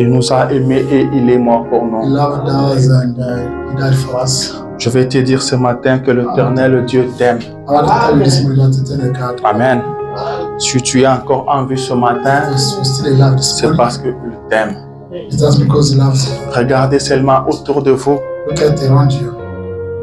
Il nous a aimés et il est mort pour He nous. loved us and He died for us. Je vais te dire ce matin que l'Éternel Dieu t'aime. I want to tell you this morning that eternal God, Amen. Si tu es encore en vie ce matin, if you're still alive this c'est morning, parce qu'il t'aime. it's just because He loves you. Regardez seulement autour de vous. Look at around you.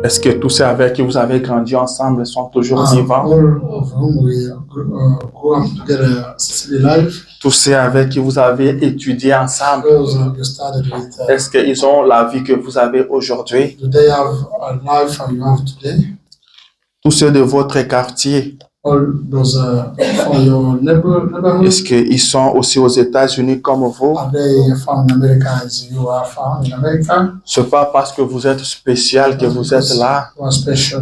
Est-ce que tous ceux avec qui vous avez grandi ensemble sont toujours vivants? All of whom we grew up together still alive. Tous ceux avec qui vous avez étudié ensemble, Those you started with, est-ce qu'ils ont la vie que vous avez aujourd'hui? do they have a life you have today? Tous ceux de votre quartier, All those for your neighborhood? est-ce qu'ils sont aussi aux États-Unis comme vous? Are they found in America as you are found in America? C'est pas parce que vous êtes spécial que vous êtes là. You are special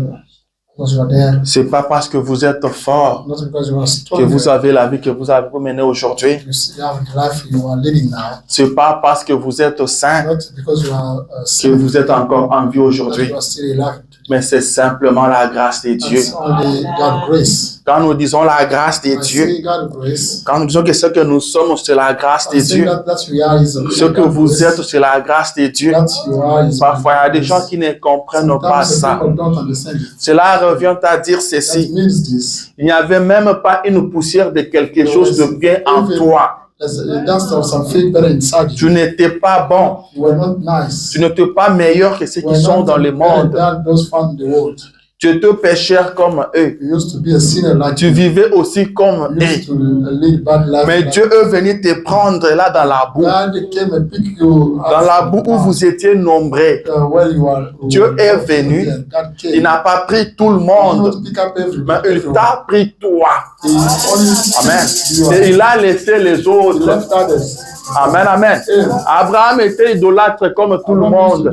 because you are there. C'est pas parce que vous êtes fort Not because you are que strong. vous avez la vie que vous avez menée aujourd'hui. You have the life you are leading now. C'est pas parce que vous êtes saint Not because you are que saved, vous êtes encore en vie that aujourd'hui. you are still alive. Mais c'est simplement la grâce de Dieu. That's only God's grace. Quand nous disons la grâce de I Dieu, say God's grace. quand nous disons que ce que nous sommes, c'est la grâce de I say Dieu. that we are is Ce que vous êtes, c'est la grâce de Dieu. that you are is Parfois, il y a des gens qui ne comprennent pas Sometimes ça. people don't understand it. Cela revient à dire That ceci. means this. Il n'y avait même pas une poussière de quelque chose de bien en toi. There's a dust of something better inside you. Tu n'étais pas bon. You were not nice. Tu n'étais pas meilleur que ceux You qui were sont not dans le better monde. than those found in the world. Tu étais pécheur comme eux. You used to be a sinner like Tu you. vivais aussi comme You used eux. to lead bad life. Mais like Dieu est venu te prendre là dans la boue. God came and picked you Dans la boue où vous étiez nombreux. where you are. Dieu est venu. God came. Il n'a pas pris tout le He monde, did not pick up mais il everyone. t'a pris toi. He only Amen. you Et are. il a laissé les He autres. left others. Amen, amen. Abraham était idolâtre comme tout le monde.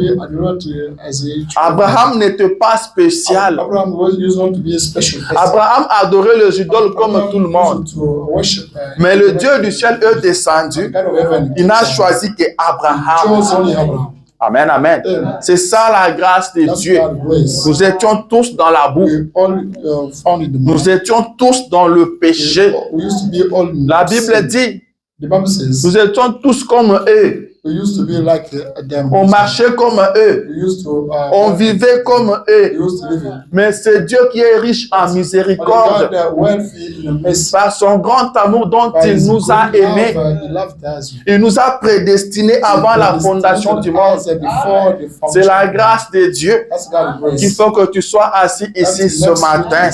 Abraham n'était pas spécial. Abraham used not to be a special person. Abraham adorait les idoles comme tout le monde. To worship, Mais le Dieu du ciel est descendu. God of heaven. Il n'a choisi que Abraham. Chose only Abraham. Amen, amen. C'est ça la grâce de That's Dieu. God's grace. Nous étions tous dans la boue. We all found in the Nous étions tous dans le péché. We used to be all in La sin. Bible dit, The Bible says nous étions tous comme eux. we used to be like them. On marchait comme eux. We used to On vivait comme we eux. used to live in. Mais c'est Dieu qui est riche en But miséricorde. God wealthy in the mercy. Par son grand amour dont By il his nous a great aimés. love, He loved us. Il nous a prédestinés avant la fondation du monde. Before the foundation. C'est la grâce de Dieu That's God's grace. qu'il faut que tu sois assis ici ce matin.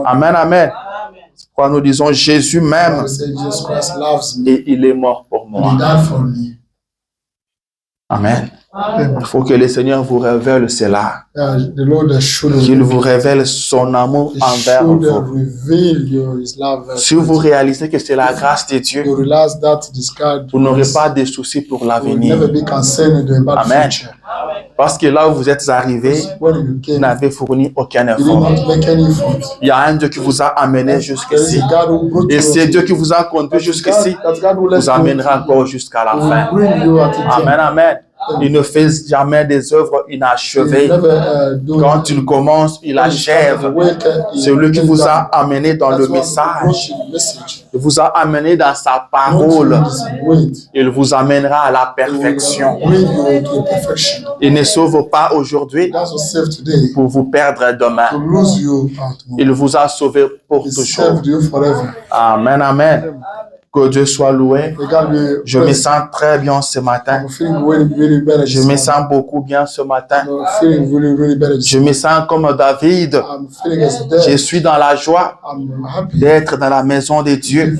Amen, amen. Quand nous disons Jésus m'aime Jesus Christ loves me. et il est mort pour He moi. died for me. Amen. Il faut que le Seigneur vous révèle cela. The Lord should Qu'il vous révèle son amour envers vous. reveal His love. Si vous réalisez que c'est la grâce de Dieu, You realize that this God vous n'aurez pas de soucis pour will l'avenir. never be concerned about Amen. the future. Parce que là où vous êtes arrivés, When you vous came, n'avez fourni aucun you did effort. not make any effort. Il y a un Dieu qui vous a amené There is jusqu'ici. a God who brought Et you c'est to- Dieu qui vous a conduit jusqu'ici, that God will let vous amènera encore jusqu'à la will fin. bring you at the end. Amen, amen. Il ne fait jamais des œuvres He inachevées. never do Quand il commence, il achève. C'est lui qui vous a amené dans le message. Il vous a amené dans sa parole. Il vous amènera à la perfection. Il ne sauve pas aujourd'hui pour vous perdre demain. Il vous a sauvé pour toujours. Amen, amen. Que Dieu soit loué. Je me sens très bien ce matin. Je me sens beaucoup bien ce matin. Je me sens comme David. Je suis dans la joie d'être dans la maison de Dieu.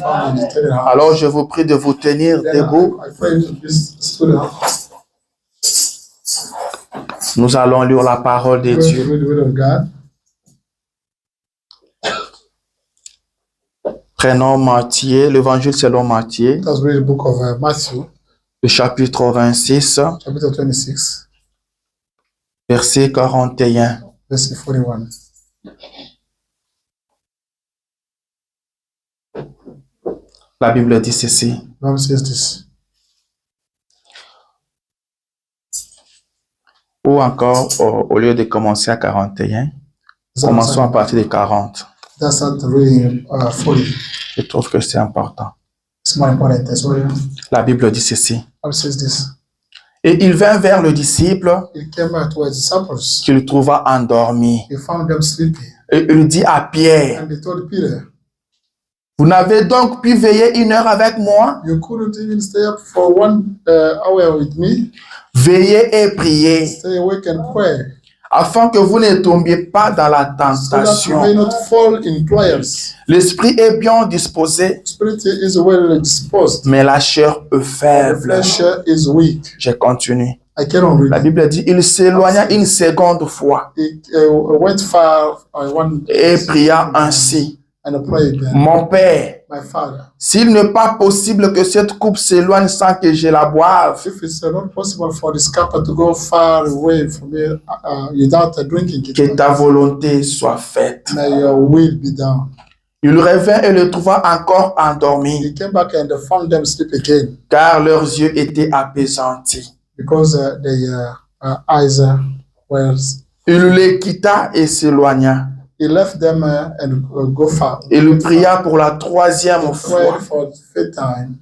Alors je vous prie de vous tenir debout. Nous allons lire la parole de Dieu. Prenons Matthieu, l'évangile selon Matthieu, Let's read the book of Matthew, le chapitre 26, chapter 26, verset 41. verse 41. La Bible dit ceci. The Bible says this. Ou encore, au lieu de commencer à 41, commençons à partir de 40. Let's start reading 40. Je trouve que c'est important. It's more important as well. La Bible dit ceci. How says this? Et il vint vers le disciple He came out to his disciples. qu'il trouva endormi. He found them sleeping. Et il dit à Pierre, And he told Peter, vous n'avez donc pu veiller 1 heure avec moi? you couldn't even stay up for 1 hour with me. Veillez et priez, Stay awake and pray, afin que vous ne tombiez pas dans la so that you tentation. may not fall in trials. L'esprit est bien disposé, Spirit is well disposed. mais la chair est The faible. flesh is weak. Je continue. I cannot read. La Bible dit, il s'éloigna une seconde fois He went far one et pria ainsi. and prayed. Mon Père, My Father, s'il n'est pas possible que cette coupe s'éloigne sans que je la boive, if it's not possible for this cup to go far away from me without drinking que it, ta volonté soit faite. may your will be done. Il revint et le trouva encore endormi, He came back and found them sleep again car leurs yeux étaient apaisantis. because their eyes were. Il les quitta et s'éloigna. He left them and go far. Il pria pour la 3e Prayed fois, for the third time,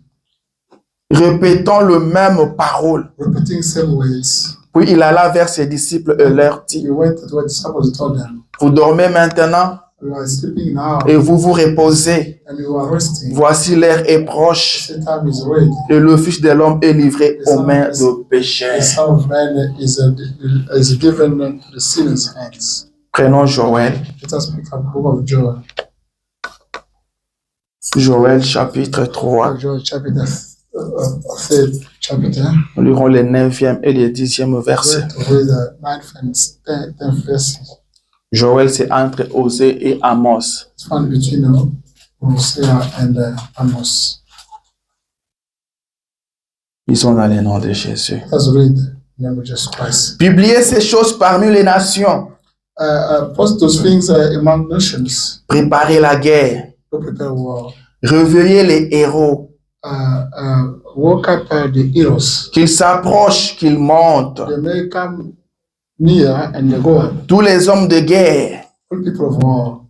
répétant le même parole. repeating same words. Puis il alla vers ses disciples et leur dit, He went to the disciples and told them, vous dormez maintenant "You are sleeping now et vous vous reposez. and you are resting. Voici l'heure est proche The time is ready. et le Fils de l'homme est livré aux mains de The pécheurs. Son of Man is given to the sinner's hands." Prenons Joël. Let us pick up the book of Joel. Joël chapitre 3. Joel chapter 3rd chapter. Nous lirons les 9e et les 10e We're versets. to read the 9th and 10th verses. Joël, c'est entre Osée et Amos. It's found between Hosea and Amos. Lisons dans le nom de Jésus. Let's read the name of Jesus Christ. Publiez ces choses parmi les nations. Post those things among nations Préparez la guerre. to prepare war. Réveillez les héros. Woke up the heroes. Qu'ils s'approchent, qu'ils montent. They may come near and they go up. Tous les hommes de guerre. All people of war.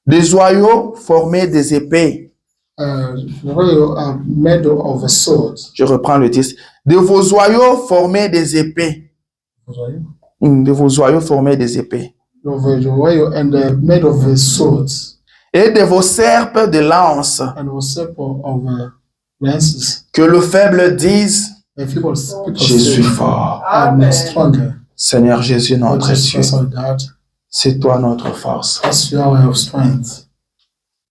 Des oiseaux formés des épées. They are made of a sword. Je reprends le 10. De vos oiseaux formés des épées. De vos oiseaux formés des épées. Of a warrior and made of swords. Et de vos serpes de lance. And was of lances. Que le faible dise, And people je suis fort. I'm stronger. Seigneur Jésus, notre Dieu, Jesus, our God, c'est toi notre force. that's your way of strength.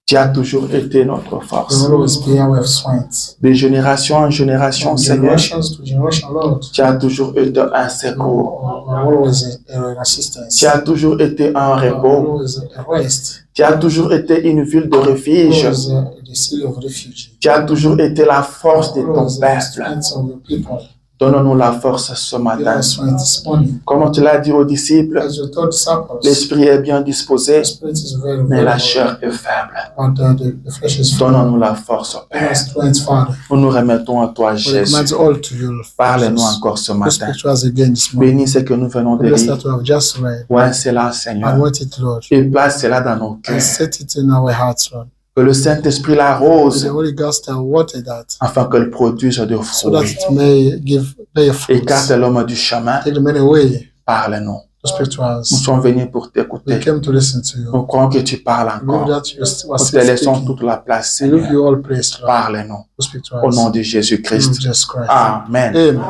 Tu as toujours été notre You force. will always be our way of strength. De génération en génération, From Seigneur, generations to generation, Lord. tu as toujours été un secours. Always an assistance. Tu as toujours été un repos. Always a rest. Tu as toujours été une ville de refuge. Always the city of refuge. Tu as toujours été la force de ton Always the peuple. strength of the people. Donne-nous la force ce Give matin. us strength this morning. Comme tu l'as dit aux disciples, As you told disciples, l'esprit est bien disposé, the spirit is very, mais very la well, chair est faible. but the flesh is full. Donne-nous la force, Give Père. us strength, Father. Nous nous remettons à toi, We Jésus. recommend all to you. Parle-nous Jesus. encore ce Please matin. speak to us again this morning. Bénis ce que nous venons de Bless lire. that we have just read. Ouais, c'est là, Seigneur. And what it, Lord. Et place cela dans nos And cœurs. set it in our hearts, Lord. Que le Saint-Esprit The l'arrose Holy Ghost water that, afin qu'elle produise de so that fruits. it may give their fruits. Écarte l'homme du chemin. Take the man away Parle-nous. to speak to Nous us. sommes venus pour We t'écouter. came to listen to you. Nous croyons que tu parles We believe encore. that you are Nous te still laissons speaking. toute la place, We give Seigneur. you all praise, Lord, Parle-nous. to speak to Au us. nom de In Jésus-Christ. Jesus Christ. Amen. Amen.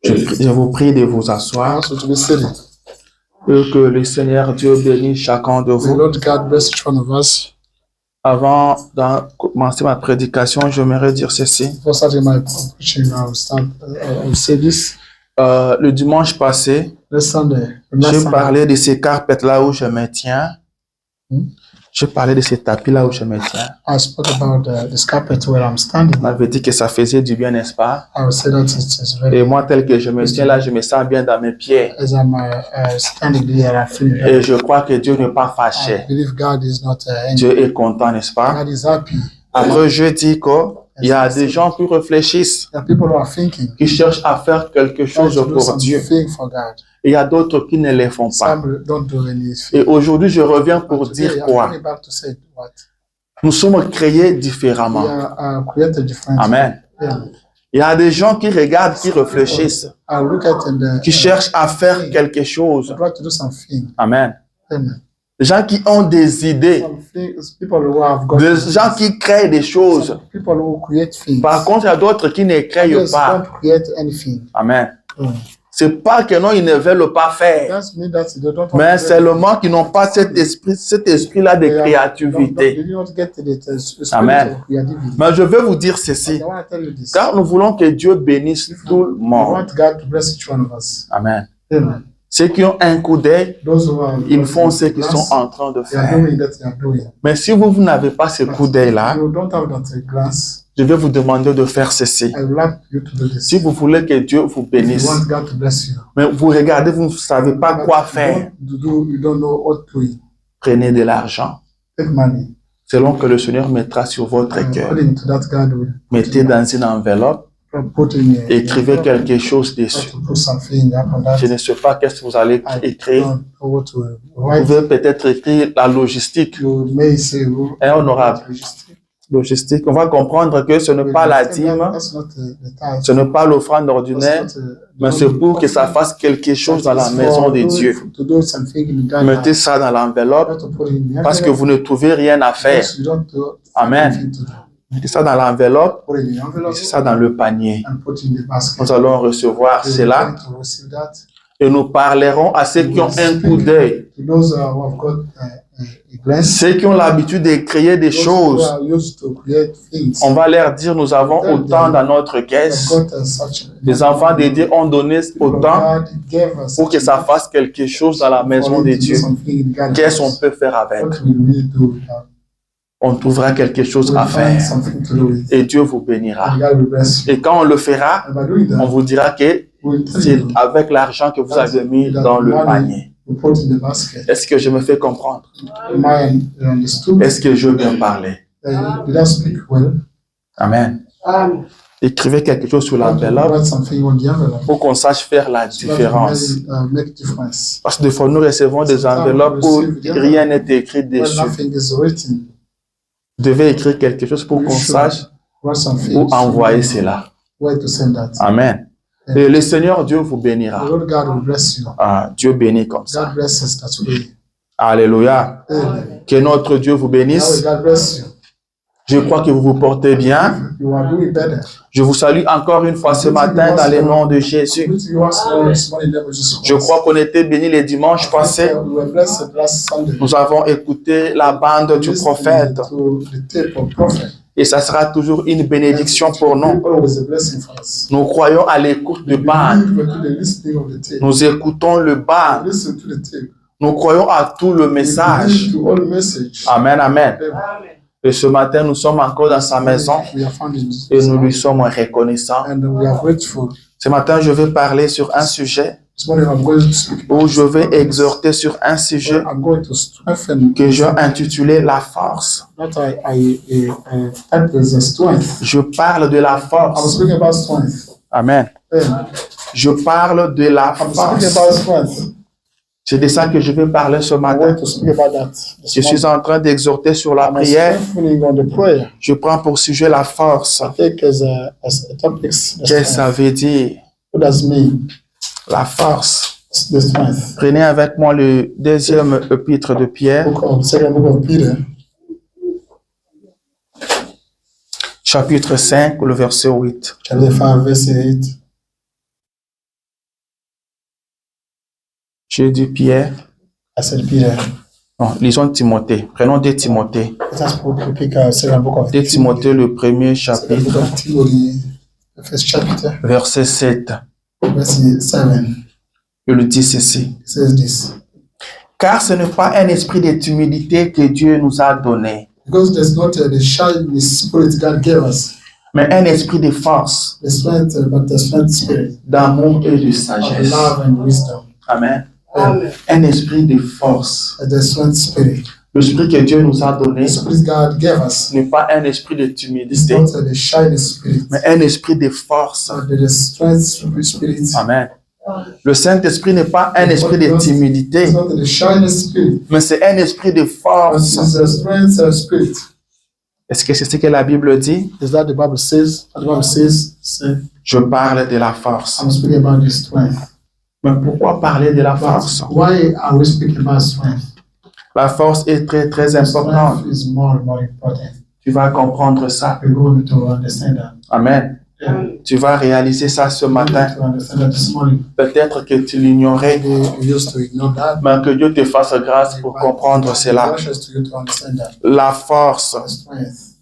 Je vous prie de vous I asseoir. also to be seated. Et que le Seigneur Dieu bénisse chacun de The vous. Lord God bless each one of us. Avant de commencer ma prédication, j'aimerais dire ceci. Before starting my preaching, I will say this. Le dimanche passé, Last Sunday, last j'ai Sunday, parlé de ces carpettes là où je me tiens. J'ai parlé de ces tapis là où je me tiens. I spoke about this carpet where I'm standing. On m'avait dit que ça faisait du bien, n'est-ce pas? I would say that it's very. Et moi, tel que je me tiens là, je me sens bien dans mes pieds. As I'm standing there, I feel. Et je crois que Dieu n'est pas I fâché. believe God is not angry. Dieu est content, n'est-ce pas? God is happy. Après, je dis qu'il y a des gens qui réfléchissent, There are people who are thinking, qui cherchent à faire quelque trying chose to do pour Dieu. something for God. Et il y a d'autres qui ne le font pas. Some don't do anything. Et aujourd'hui, je reviens pour Today, dire I'm quoi? coming back to say what? Nous sommes créés différemment. We are created differently. Amen. Amen. Il y a des gens qui regardent, qui réfléchissent, I look at and qui cherchent à faire quelque chose. try to do something. Amen. Amen. Des gens qui ont des idées, Some things, people who have got des gens qui créent des choses. some people who create things. Par contre, il y a d'autres qui ne créent Others pas. don't create anything. Amen. Mm. C'est pas que non, ils ne veulent pas faire, That's mean that they don't want mais to get- seulement qu'ils n'ont pas cet esprit-là de they créativité. do not get the spirit Amen. of creativity. Mais je veux vous dire ceci, I want to tell you this. car nous voulons que Dieu bénisse tout le We monde. want God to bless each one of us. Amen. Amen. Ceux qui ont un coup d'œil, Those who are ils font ce qu'ils sont en train de they are faire. doing that they are doing. Mais si vous n'avez pas ce coup d'œil-là, You don't have that glance. je vais vous demander de faire ceci. I would like you to do this. Si vous voulez que Dieu vous If you bénisse, want God to bless you. mais vous regardez, vous ne savez pas quoi faire, You don't know what to do. prenez de l'argent. Take money. Selon que le Seigneur mettra sur votre cœur. According to that, God will Mettez dans une enveloppe, put in a- écrivez quelque chose dessus. to put something up on that. Je ne sais pas qu'est-ce que vous allez I écrire. don't know what to Vous write. pouvez peut-être écrire la logistique. You may say, Et on aura logistique. On va comprendre que ce n'est pas la dîme, That's not the tithe. ce n'est pas l'offrande That's ordinaire, not, mais c'est pour que ça fasse quelque chose dans la maison de Dieu. To do something in God's Mettez house. ça dans l'enveloppe Not to put it in the parce que envelope, vous ne trouvez rien à faire. because you don't do Amen. anything to do. Mettez ça dans l'enveloppe, Put it in the envelope mettez ça dans le panier. and put it in the basket. Nous allons recevoir You cela going to receive that. et nous parlerons à ceux qui ont un coup d'œil, To those who have got a glance, ceux qui ont l'habitude de créer des those who choses. are used to create things. On va leur dire, nous avons autant dans notre Have caisse. got such Les enfants de Dieu ont donné autant God gave us pour que ça fasse quelque chose dans la maison de Dieu. Qu'est-ce qu'on peut faire avec? What we really do with that? On trouvera quelque chose à We'll find faire something to do with. et Dieu vous bénira. And God will bless you. Et quand on le fera, And by doing on that, vous dira que we'll tell c'est you avec l'argent que vous avez mis dans le panier. we put in the basket. Est-ce que je me fais comprendre? Am I understood? Est-ce que je veux bien parler? Did I speak well? Amen. Écrivez quelque chose sur l'enveloppe Write something on the envelope. pour qu'on sache faire la So that différence. it may, make difference. Parce que des fois, nous recevons des enveloppes où rien n'est écrit When dessus. nothing is written, Vous devez écrire quelque chose pour qu'on sache write something. où envoyer cela. Where to send that. Amen. Et le Seigneur Dieu vous The bénira. Lord God will bless you. Ah, Dieu bénit comme ça. God bless us that way. Alléluia. Amen. Que notre Dieu vous bénisse. God bless you. Je crois que vous vous portez bien. You are doing better. Je vous salue encore une fois ce matin dans le nom de Jésus. Je crois qu'on était bénis les dimanches passés. We were blessed last Sunday. Nous avons écouté la bande du prophète. To the tape of prophet. Et ça sera toujours une bénédiction pour nous. Always a blessing for us. Nous croyons à l'écoute de bande. We do the listening of the tape. Nous écoutons le bande. Listen to the tape. Nous croyons à tout le message. Listen to all message. Amen, amen. Amen. Et ce matin, nous sommes encore dans sa maison We are found in et nous lui sommes reconnaissants. and we are grateful. Ce matin, je vais parler sur un sujet This morning I'm going to speak. où je vais exhorter sur un sujet I'm going to strengthen que j'ai intitulé la force. that that is a strength. Je parle de la I'm force. speaking about strength. Amen. Amen. Je parle de la I'm speaking force. about strength. C'est de ça que je vais parler ce I matin. want to speak about that. this Je suis morning. en train d'exhorter sur la I'm prière. strengthening on the prayer. Je prends pour sujet la force. I take as a topic. Qu'est-ce que ça veut dire? What does it mean? La force. The strength. Prenez avec moi le deuxième épître de Pierre, Second book of Peter, chapitre 5, le verset 8. chapter 5, verse 8. J'ai dit Pierre. I said Peter. Non, lisons Timothée. Prenons 2 Timothée. Let us pick second book of 2 Timothée, le premier Second book chapitre, of Timothy, the first chapter, verset 7. verse 7. Il dit ceci. It says this. Car ce n'est pas un esprit de timidité que Dieu nous a donné, Because there's not the shyness spirit God gave us, mais un esprit de force, the strength, but the strength spirit d'amour et de of sagesse. love and wisdom. Amen. Amen. Un esprit de force. The strength spirit. L'esprit que Dieu nous a donné The spirit God gave us n'est pas un esprit de is timidité, not the shyness spirit, mais un esprit de force. but the strength spirit. Amen. Le Saint-Esprit n'est pas un esprit de timidité, It's not the shyness spirit, mais c'est un esprit de but force. it's the strength spirit. Est-ce que c'est ce que la Bible dit? Is that the Bible says? The Bible says, say, Je parle de la force. I'm speaking about the strength. Mais pourquoi parler de la force? Why are we speaking about strength? La force est très, très importante. Strength is more and more important. Tu vas comprendre ça. We're going to understand that. Amen. Yeah. Tu vas réaliser ça ce matin. To understand that this morning. Peut-être que tu l'ignorais, We used to ignore that. mais que Dieu te fasse grâce pour comprendre cela. Precious to you to understand that. La force. Strength.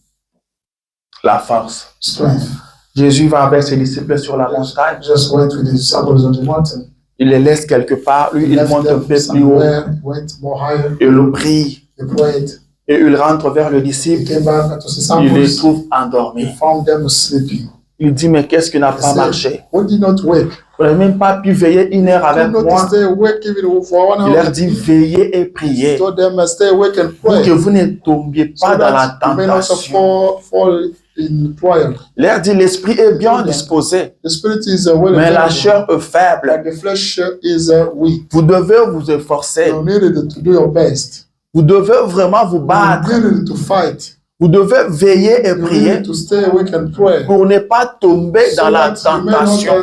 La force. Strength. Jésus va avec ses disciples sur la montagne. Just went with the disciples on the mountain. Il les laisse quelque part. Lui, il Left monte un them peu plus haut. somewhere, went more higher. Il le prie. They prayed. Et il rentre vers le He disciple. came back to his Il les disciples. trouve He endormis. found them sleeping. Il dit, mais qu'est-ce qui n'a He pas said, marché? "Why did not wake? Vous n'avez même pas pu veiller 1 heure avec Could not moi. stay awake even for 1 Il hour?" leur dit, veillez et He priez told them, "Stay awake and pour pray, que vous ne tombiez so pas dans la that you may not tentation. fall in trial." Il leur dit, l'esprit est bien disposé, The spirit is well mais la available, chair est but faible. the flesh is weak. Vous devez vous efforcer. You needed to do your best. Vous devez vraiment vous battre. You needed to fight. Vous devez veiller et You prier needed to stay awake and pray. pour ne pas tomber So dans la that you may not, tentation.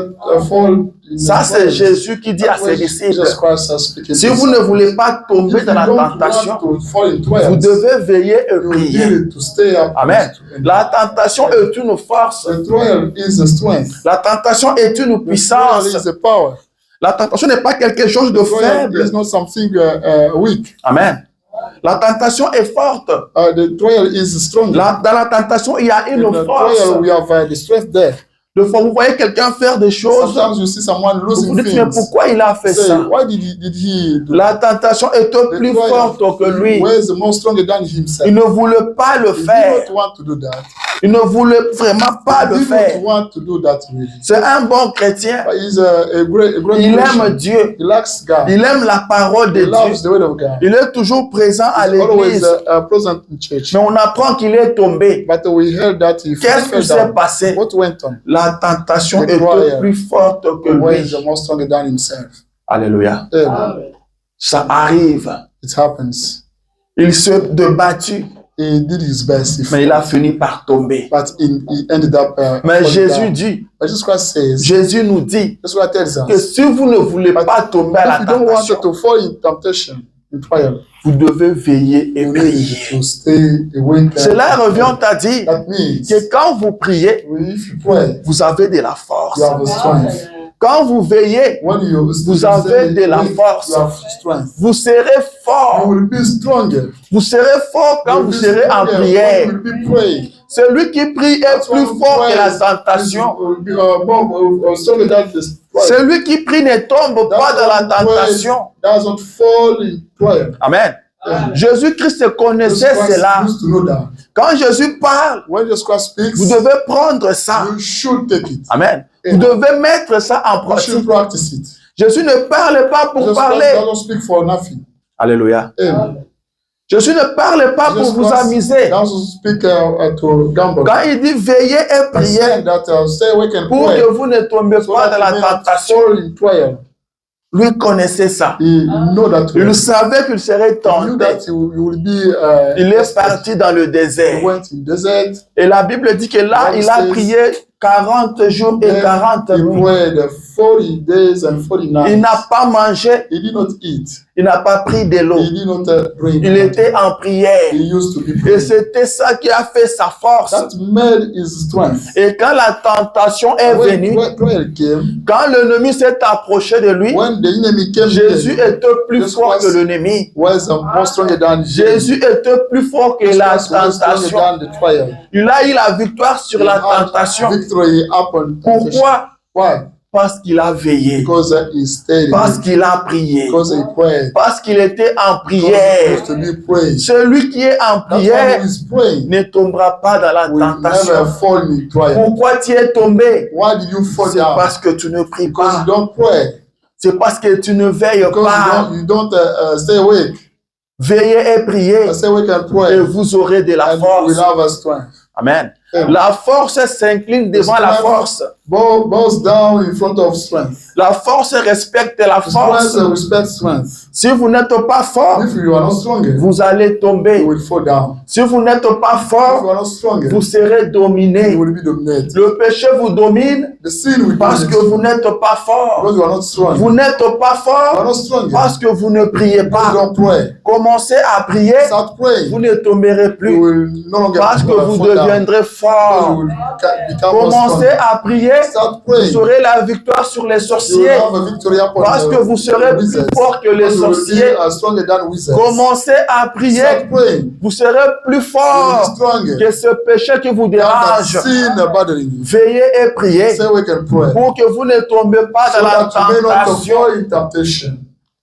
fall in Ça, c'est trial. Jésus qui dit à That's ses what disciples, Jesus Christ has speaking si to vous ne disciples. voulez pas tomber If dans you la don't tentation, want to fall in trials, vous devez veiller et you prier. need to stay up. Amen. La tentation est une force. The trial is a strength. La tentation est une The trial puissance. is a power. La tentation n'est pas quelque chose de The trial faible. is not something weak. Amen. La tentation est forte. The trial is strong. Dans la tentation, il y a une In the force. trial, we have the strength there. Des fois, vous voyez quelqu'un faire des choses. Sometimes you see someone Vous losing vous dites, mais things. pourquoi il a fait Say, ça? why did he do La tentation est The plus trial forte que lui. was more stronger than himself. Il ne voulait pas le He did faire. not want to do that. Il ne voulait vraiment pas He le did faire. not want to do that really. C'est un bon chrétien. But he's a great Il Christian. aime Dieu. He likes God. Il aime la parole de He loves Dieu. the word of God. Il est toujours présent à He's always l'église. present in church. Mais on apprend qu'il est tombé. But we heard that he Qu'est-ce qui fell s'est down. passé? What went on? La tentation The était trial plus forte que was lui. more stronger than himself. Alléluia. Amen. Ça arrive. It happens. Il se débattu, He did his best, mais il a fini par tomber. but he ended up. Mais falling Jésus down. dit, But Jesus Christ says, Jésus nous dit Jesus Christ tells que us, si vous ne voulez pas tomber à if la you don't want tentation, to fall in temptation, in trial, vous devez veiller et you need prier. to stay awake. Cela revient à dire That means que quand vous priez, if you pray, vous avez de la force. you have a strength. Quand vous veillez, When you vous avez de la awake, force. you have strength. Vous serez You fort. will be stronger. Vous serez fort quand You vous will be serez en stronger prière. when you will be praying. Celui qui prie est That's plus why fort que la prayer tentation. will be, more stronger than the trial. Celui qui prie ne tombe pas dans la tentation. Doesn't fall in trial. Amen. Amen. Jésus-Christ Jesus connaissait Christ cela. used to know that. Quand Jésus parle, When Jesus Christ speaks, vous devez prendre ça. you should take it. Amen. Vous Amen. devez mettre ça en You should pratique. practice it. Jésus ne parle pas pour Jesus Christ parler. doesn't speak for nothing. Alléluia. Amen. Jésus ne parle pas pour Jesus vous Christ amuser. doesn't speak to gamble. Quand il dit veillez et He priez said that stay awake and pour pray que vous ne tombiez so pas that dans you may la not tentation, fall in trial. lui connaissait ça. He know that Il savait qu'il serait he knew tenté. that you will be. Il est parti dans le He désert. went in desert. Et la Bible dit que là, il a prié 40 jours et Then 40 he nuits. prayed 40 days and 40 Il nights. n'a pas mangé, He did not eat. il n'a pas pris de l'eau. He did not drink. Il était en prière. He used to be Et praying. c'était ça qui a fait sa force. That made his strength. Et quand la tentation est venue, When trial came, quand l'ennemi s'est approché de lui, when the enemy came, Jésus there, était plus Jesus fort que Christ l'ennemi. was more stronger than Jésus était plus fort que Jesus la Christ was stronger tentation. than the trial. Il a eu la victoire sur He la had tentation. victory upon temptation. Pourquoi? Why? Parce qu'il a veillé. Because he stayed. Parce qu'il a prié. Because he prayed. Parce qu'il était en Because he prière. used to be praying. Celui qui est en That's why prière he is praying. ne tombera pas dans la Will tentation. never fall in trial. Pourquoi tu es tombé? Why did you fall C'est down? parce que tu ne pries Because pas. you don't pray. C'est parce que tu ne veilles Because pas. you don't stay awake. Veillez et priez Stay awake and et pray. vous aurez de la And you will force. have a strength. Amen. La force s'incline devant la force. Bows down in front of strength. La force respecte la force. Strength respects strength. Si vous n'êtes pas fort, If you are not stronger, vous allez tomber. you will fall down. Si vous n'êtes pas If you fort, are not stronger, vous serez dominé. you will be dominated. Le péché vous domine The sin will parce que vous n'êtes pas fort. because you are not strong. Vous n'êtes pas You are fort not stronger. parce que vous ne priez You pas. don't pray. Commencez à prier, Start praying. vous ne tomberez You plus will no longer parce que vous fall down. deviendrez You fort. will become more Commencez strong. à prier, Start vous praying. aurez la victoire sur les You will sorciers have a victory upon parce que vous serez plus wizards. fort que les You will sorciers. be stronger than wizards. Commencez à prier, Start praying. vous serez plus You will fort be stronger. que ce péché qui vous Than that dérange. sin bothering you. Veillez et priez Say we can pray. pour que vous ne tombez pas So dans la that you may not tentation. fall in temptation.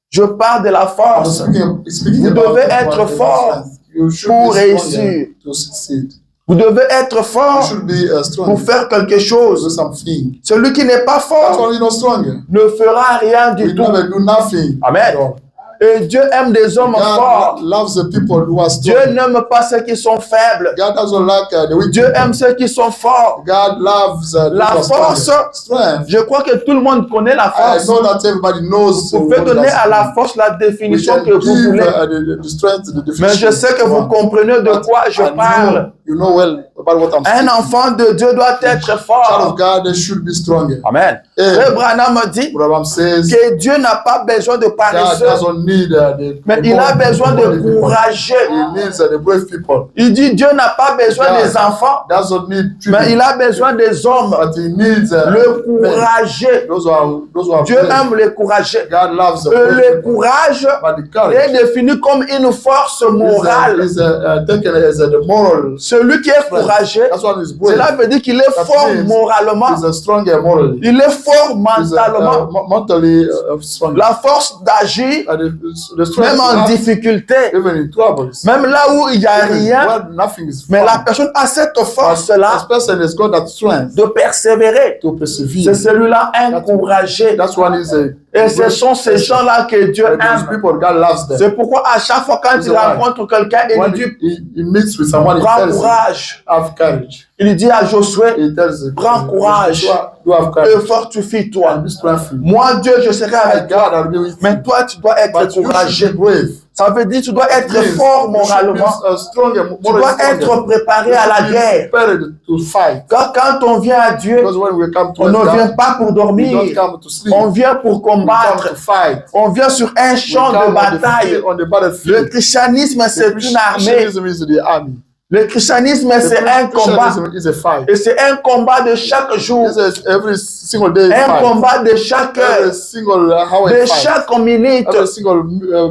Je parle de la I'm force speaking Vous about devez the être strength. fort You should pour be réussir. stronger to succeed. Vous devez être You fort should be pour strong faire quelque to do chose. something. Celui qui n'est pas That's fort why you're not stronger. ne fera rien We du tout. never do nothing. Amen. at all. Et Dieu aime des hommes forts. God loves the people who are Dieu strong. n'aime pas ceux qui sont faibles. God doesn't like the weak Dieu people. aime ceux qui sont forts. God loves La those who are force, strong. Strength. je crois que tout le monde connaît la I force. know that everybody knows. Vous pouvez what donner that's- à la force la We définition can que vous give voulez. the strength, the Mais je definition sais que you vous want. comprenez de But quoi je I know parle. You know well about what I'm Un saying. enfant de Dieu doit être Child fort. of God, they should be stronger. Amen. Eh. Et Branham dit Abraham says que Dieu n'a pas besoin de God paresseux, doesn't need mais il a besoin de bold people. courageux. He needs the brave people. Il dit Dieu n'a pas besoin God des enfants, doesn't need mais il children, a besoin des hommes. but he needs Le men. courageux. Those who are Dieu brave. aime les courageux. God loves the Et brave le people. courage But the courage est défini comme une force morale. is taken as the moral. Celui qui est courageux, That's why he's brave. cela veut dire qu'il est That fort means moralement. He's a stronger morally. Il est fort He's mentalement. mentally strong. La force d'agir, The strength même to en act difficulté, even in troubles. même là où il n'y a Even rien, where nothing is mais la found. personne a cette This force-là person has got that strength de persévérer. to C'est persevere. celui-là encouragé. That's why he's a. Et ce sont ces gens-là que Dieu And those aime. people, God loves them. C'est pourquoi à chaque fois quand il rencontre quelqu'un, il When lui dit, he meets with someone, he prends tells him, courage. have courage. Il dit à Josué, He tells him, Prends courage. Do have et courage. fortifie-toi. And be strengthened. Moi, Dieu, je serai avec toi. God, I'll be with you. Mais toi, tu dois être But you courageux. should be brave. Ça veut dire que tu dois être Yes, fort you should moralement. be, stronger, Tu dois être préparé à la guerre. prepared to fight. Quand on vient à Dieu, Because when we come to on ne God, vient pas pour we dormir. don't come to sleep. On vient pour We come combattre. to fight. On vient sur un We champ come de bataille. on the Le battlefield. christianisme, c'est une armée. Christianism is the army. Le christianisme, c'est un combat. Christianism is a fight. Et c'est un combat de chaque jour. It's every single day Un fight. combat de chaque Every heure. single hour De fight. chaque minute. Every single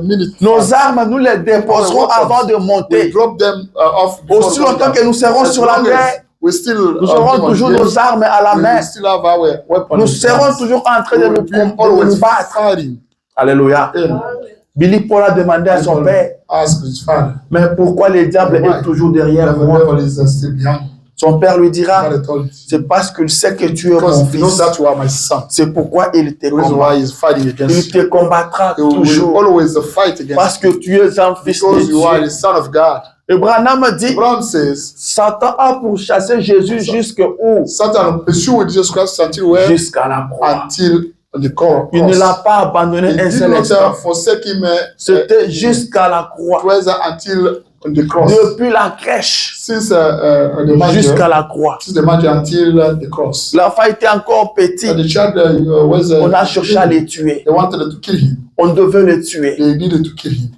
minute. Nos fight. armes, nous les déposerons avant de We monter. drop them off. before Aussi going longtemps down. que nous serons As sur la long as mer, we still nous aurons toujours nos armes à la main. we still have our weapons. Nous serons toujours en train de nous battre. fighting. Alléluia. Billy Paul a demandé à son père, Ask his father. mais pourquoi le diable est toujours derrière The moi? devil is still behind. Son père lui dira, Father told him. c'est parce qu'il sait que tu es Because mon he knows fils. that you are my son. C'est pourquoi il te The reason combat. why he's fighting Il against you. te combattra He will toujours always fight against parce que you. tu es un fils de Because you are Dieu. the son of God. Et Branham dit, Abraham says, Satan a pourchassé Jésus jusqu'où? Satan pursued Jesus Christ until where? Jusqu'à la croix. Until the cross. Il ne l'a pas abandonné He un did seul not instant. forsake him. C'était jusqu'à la croix. It was until the cross. Depuis la crèche Since the jusqu'à manger, la croix. since the manger until the cross. L'enfant était encore petit. And the child was. On a cherché à les tuer. They wanted to kill him. On devait le tuer. They needed to kill him.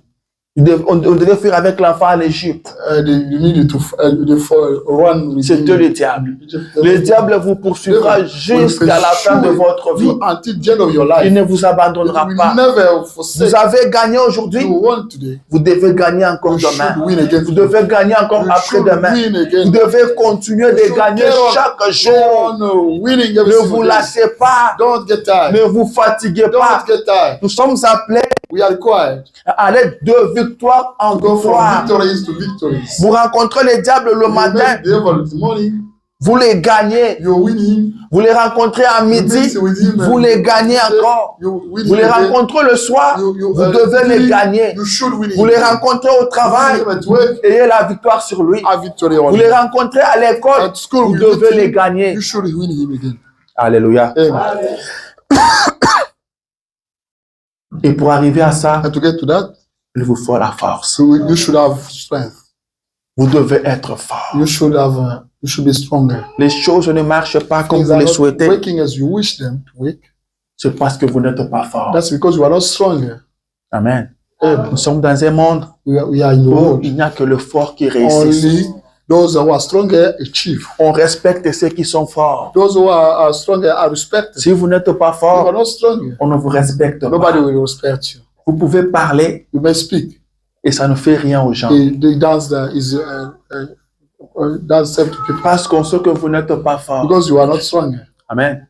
On devait fuir avec l'enfant à l'Égypte. They needed to run with C'était him. le diable. Le diable vous poursuivra jusqu'à la fin de votre vie. Until the end of your Il life. ne vous abandonnera You will pas. never forsake. Vous avez gagné aujourd'hui. You won today. Vous devez gagner encore You should demain. win again. Vous devez gagner encore You après-demain. should win Vous again. devez continuer de gagner chaque jour. Winning every Ne vous single day. lassez pas. Don't get tired. Ne vous fatiguez pas. Don't get tired. Nous sommes appelés We are required à aller de victoire en to go from victoire. victories to victories. Vous rencontrez le diable le You matin. meet the devil in the morning. vous les gagnez. You win him. Vous les rencontrez à midi, meet with him, vous les gagnez encore. You win Vous him les again. rencontrez le soir, You vous devez les gagner. You should win Vous him. les rencontrez au travail, You win him at work, ayez la victoire sur lui. have victory on Vous les him. rencontrez à l'école, At school, vous you devez meet les him, gagner. You should win him again. Alléluia. Amen. Et pour arriver à ça, And to get to that, il vous faut la force. you should have strength. Vous devez être fort. You should be stronger. Les choses ne marchent pas comme Things vous are les not souhaitez. working as you wish them to work. C'est parce que vous n'êtes pas fort. That's because you are not stronger. Amen. Amen. Nous sommes dans un monde We are in the où world. il n'y a que le fort qui réussit. Only those who are stronger achieve. On respecte ceux qui sont forts. Those who are stronger are respected. Si vous n'êtes pas If you are fort, not stronger, on ne vous respecte nobody pas. will respect you. Vous pouvez parler You may speak. et ça ne fait rien aux gens. The dance that is dance to people Parce qu'on sait que vous n'êtes pas fort. because you are not stronger. Amen.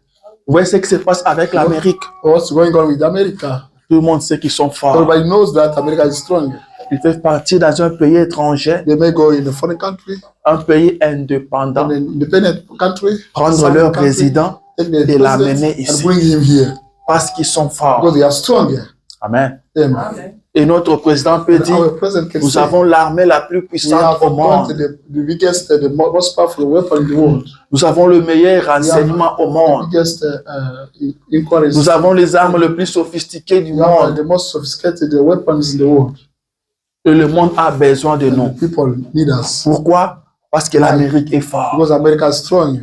Vous voyez ce qui se passe avec l'Amérique. What's going on with America? Tout le monde sait qu'ils sont forts. Everybody knows that America is strong. Ils peuvent partir dans un pays étranger, They may go in a foreign country, un pays indépendant, an independent country, prendre sovereign leur country, président take their et president l'amener and ici. bring him here Parce qu'ils sont forts. because they are stronger. Amen. Amen. Et notre président peut dire, Our president can nous say, avons l'armée la plus we puissante have au monde. the biggest, the most powerful weapon in the world. Nous avons le meilleur renseignement au The monde. biggest inquiries. Nous avons les armes les plus sophistiquées du We have monde. the most sophisticated weapons in the world. Et le monde a besoin de nous. The people need us Pourquoi? Parce que l'Amérique est forte. because America is strong.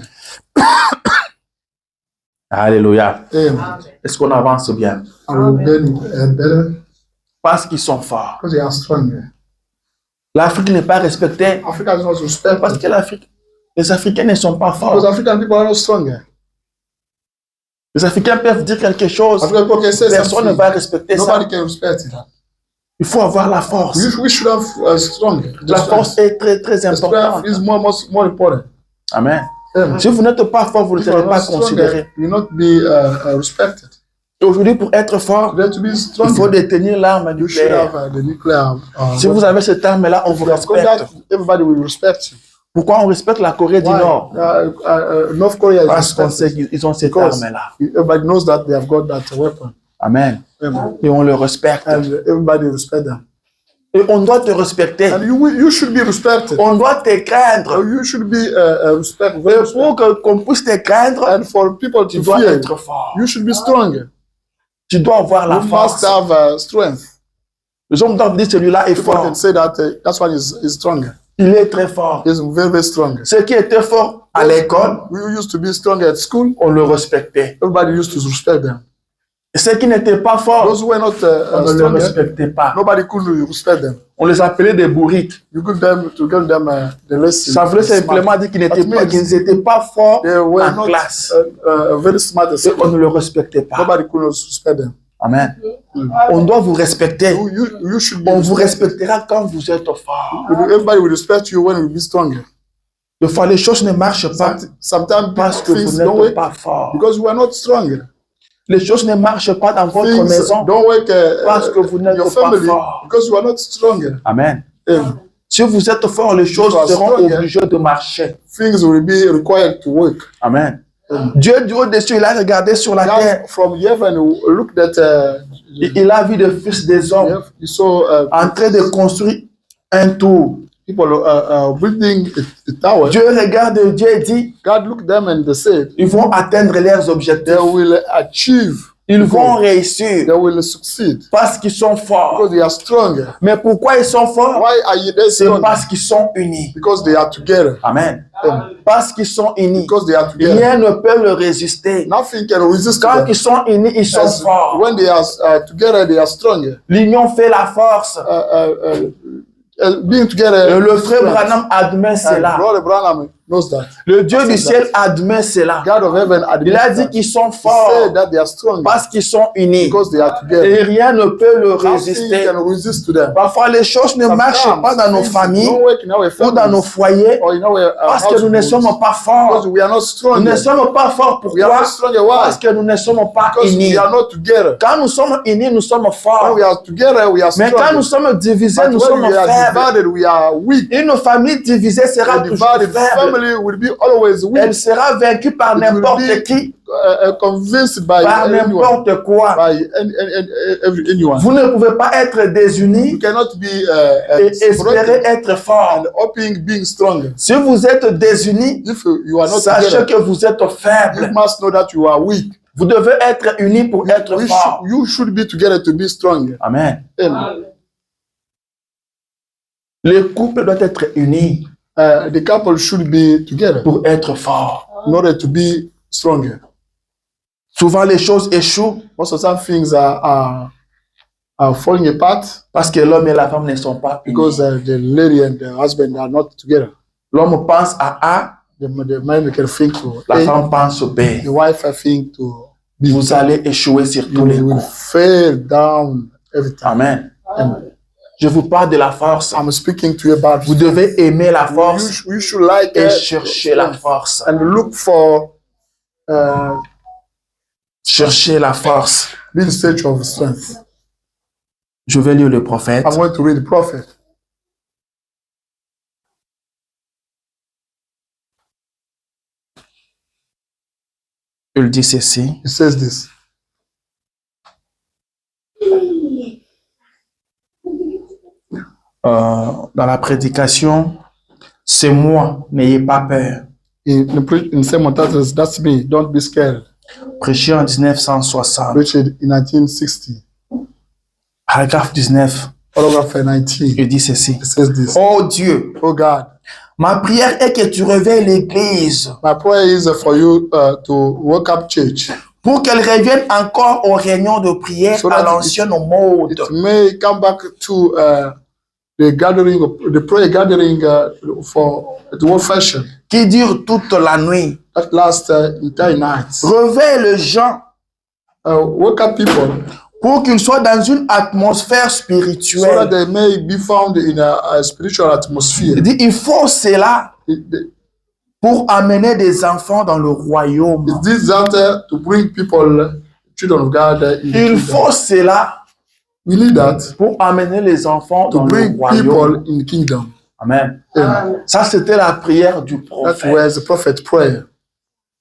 Alléluia. Amen. Est-ce qu'on avance bien? And we will gain better Parce qu'ils sont forts. because they are stronger. L'Afrique n'est pas respectée Africa is not parce respected que les Africains ne sont pas because forts. African people are not stronger. Les Africains peuvent dire quelque chose, African people can say personne ne something. va respecter ça. Nobody can respect it. Il faut avoir la force. We should have strong. La force est très, très The importante. strength is more important. Amen. Amen. Si vous n'êtes pas fort, vous ne If you are serez pas not stronger, considéré. you will not be respected. Aujourd'hui, pour être fort, You have to be il faut strong. détenir l'arme You should nucléaire. have the nuclear. Si vous avez cette arme-là, on vous Because respecte. that, everybody will respect you. Pourquoi on respecte la Corée du Why? Nord? North Korea is Parce qu'on sait respected. qu'ils ont cette Because arme-là. everybody knows that they have got that weapon. Amen. Amen. Et on le respecte. And everybody respect them. Et on doit te respecter. And you should be respected. On doit te craindre. You should be respected. Et pour qu'on puisse te craindre, And for people tu to dois fear, être fort. you should be strong. Tu dois avoir la You force. must have strength. Les hommes doivent dire celui-là est People fort. can say that that's why is stronger. Il est très fort. He's very, very strong. Ceux qui étaient forts à l'école, We used to be strong at school. on le respectait. Everybody used to respect them. Et ceux qui n'étaient pas forts, Those who were not on ne les strong, respectait pas. nobody could respect them. On les appelait des bourriques. You could give them the lesson. Ça voulait simplement dire qu'ils n'étaient pas forts They were en not classe. very smart at Et on school. ne le respectait pas. Nobody could respect them. Amen. On doit vous respecter. You should be On vous respected. respectera quand vous êtes fort. Everybody will respect you when you be stronger. Des fois, les choses ne marchent pas Sometimes parce que things vous don't n'êtes work pas fort. because you are not strong. Les choses ne marchent pas dans votre Things maison don't work parce que vous n'êtes your pas family fort. because you are not stronger. Amen. Amen. Si vous êtes fort, les choses you are seront stronger, obligées de marcher. Things will be required to work. Amen. Dieu du haut-dessus, il a regardé sur la terre. God from heaven looked at Il a vu des fils des hommes you saw en train de construire un tour. people building a tower. Dieu regarde Dieu et dit, God looked them and they said ils vont atteindre leurs objectifs. they will achieve. Ils vont réussir They will succeed parce qu'ils sont forts. because they are stronger. Mais pourquoi ils sont forts? Why are you there C'est strong? parce qu'ils sont unis. Because they are together. Amen. Amen. Parce qu'ils sont unis. Because they are together. Rien ne peut le résister. Nothing can resist Quand them. ils sont unis, ils sont As forts. when they are together, they are stronger. L'union fait la force. Being together. Et le frère strength. Branham admet And cela. Brother Branham knows that. Le Dieu du ciel admet cela. God of heaven admits Il a dit that. qu'ils sont He forts said that they are strong parce qu'ils sont unis. because they are together. Et rien ne peut le Nothing résister. can resist to them. Parfois, les choses ne marchent pas dans nos things familles don't work in our ou dans nos families foyers or in our parce que nous ne households sommes pas because forts. we are not Nous strong. ne sommes pas forts. We are Pourquoi? not stronger. Why? Parce que nous ne sommes pas Because unis. we are not together. Quand nous sommes unis, nous sommes When forts. we are together, we are Mais strong. quand nous sommes divisés, But nous when sommes we are faibles. divided, we are weak. Une famille divisée sera A toujours divided faible. family family will be always weak. Elle sera vaincue par It will n'importe be, qui, convinced by par anyone, n'importe quoi. by anyone. Vous ne pouvez pas être You désunis cannot be et espérer être and fort. hoping being strong. Si vous êtes désunis, If you are not sachez together, que vous êtes you faible. must know that you are weak. Vous devez être unis pour être fort. You should be together to be strong. Amen. Amen. Le couple doit être uni The couple should be together pour être fort. in order to be stronger. Souvent, les choses échouent Most of the things are falling apart parce que l'homme et la femme ne sont pas unis. because the lady and the husband are not together. L'homme pense à A, The man can think to la A, femme pense au B. the wife I think to B. Vous allez échouer sur tous les You will coups. fail down every time. Amen. Amen. Je vous parle de la force. I'm speaking to you about Vous devez aimer la force you should like et it chercher la force. and look for Chercher la force. be in search of strength. Je vais lire le prophète. I'm going to read the prophet. Il dit ceci. He says this. Dans la prédication, c'est moi, n'ayez pas peur. In Sermon titles, that's me. Don't be scared. Prêché en 1960, Preached in 1960. paragraphe 19, Paragraph 19. il dit ceci. It says this. Oh Dieu, Oh God, ma prière est que tu réveilles l'Église my prayer is for you to wake up church. pour qu'elle revienne encore aux réunions de prière So à that l'ancienne mode. It may come back to the gathering, the prayer gathering for the old fashion Qui dure toute la nuit. that lasts entire nights. Réveille les gens Wake up people pour qu'ils soient dans une atmosphère so that spirituelle. they may be found in a spiritual atmosphere. Il dit, il faut cela It pour amener des enfants dans le royaume. is that to bring people, children of God, in the Il kingdom. faut cela We need that pour amener les enfants to dans le bring royaume. people in the kingdom. Amen. Amen. Ça, c'était la prière du That prophète. was the prophet prayer.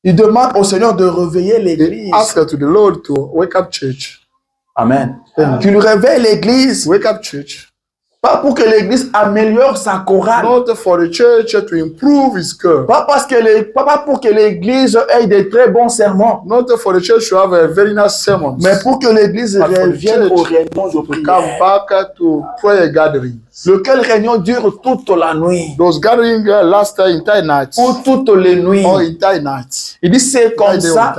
Il demande au Seigneur de réveiller They l'église. ask to the Lord to wake up church. Amen. Amen. Qu'il réveille l'église. Wake up church. Pas pour que l'église améliore sa chorale. Not for the church to improve its church. Pas pour que l'église ait des très bons sermons. Not for the church to have a very nice sermon. Mais pour que l'église But for the revienne church aux réunions de to come prière. back to prayer gatherings. Lequel réunion dure toute la nuit. Those gatherings last entire nights Ou toutes les nuits. or entire nights. Il dit c'est comme ça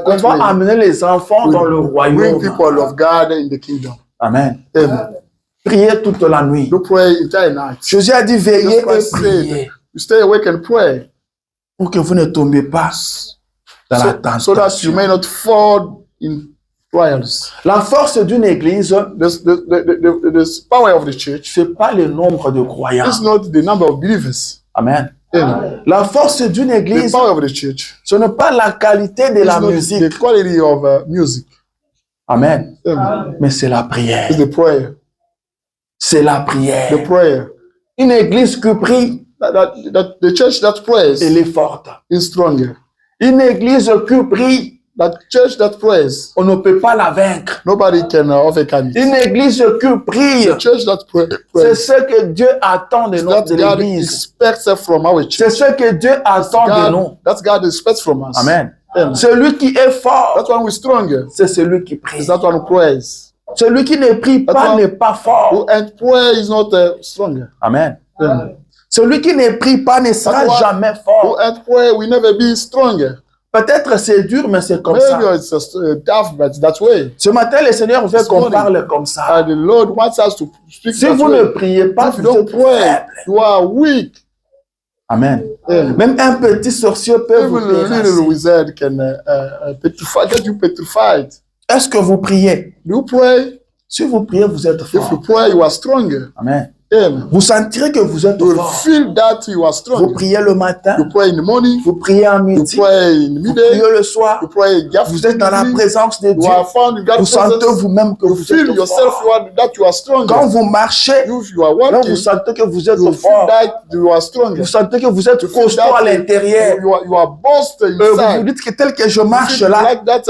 qu'on va amener les enfants dans le bring royaume. people of God in the kingdom. Amen. Amen. Priez toute la nuit. You pray entire nights. Jésus a dit veillez et Christ priez said, you stay awake and pray pour que vous ne tombiez pas dans la so that you tentation. may not fall in trials. La force d'une église, The power of the church c'est pas le nombre de croyants. is not the number of believers. Amen. Amen. La force d'une The église, power of the church ce n'est pas la qualité de is la not musique. the quality of music. Amen. Amen. Mais c'est la prière. It's the prayer. C'est la prière. The prayer. Une église qui prie, That the church that prays elle est forte. is stronger. Une église qui prie, That church that prays, on ne peut pas la vaincre. nobody can overcome it. Une église qui prie, The church that c'est prays, ce que Dieu attend de that notre God église. expects from our C'est church. ce que Dieu attend de nous. That God expects from us. Amen. Amen. Celui qui est fort, That one who is stronger c'est celui qui prie. is that one who prays. Celui qui ne prie pas Attends. n'est pas fort. And prayer is not stronger. Amen. Amen. Celui qui ne prie pas ne sera Attends. jamais Who fort. and prayer will never be stronger. Peut-être c'est dur, mais c'est comme ça. Maybe it's tough, but that way. Ce matin, le Seigneur veut This qu'on morning. parle comme ça. And the Lord wants us to speak Si that vous way. ne priez pas, If you vous don't êtes pray, faible. you are weak. Amen. Amen. Même un petit sorcier peut vous Even a little terrasser. wizard can get you petrified. Est-ce que vous priez? Do you pray? Si vous priez, vous êtes If you fort. pray, you are stronger. Amen. Amen. Vous sentirez que vous êtes You will fort. feel that you are Vous strong. priez le matin, You pray in the morning. vous priez en You midi, pray in the vous midday. priez le soir. You pray Vous êtes dans la présence de You Dieu. are found in Vous God's sentez presence. vous-même que You vous feel êtes yourself fort. that you are strong. Quand vous marchez, If you are quand walking, vous sentez que vous êtes you feel fort, that you are strong. vous sentez que vous êtes You feel costaud à that l'intérieur. you are bossed Vous vous inside. dites que tel que je You marche feel là, like that,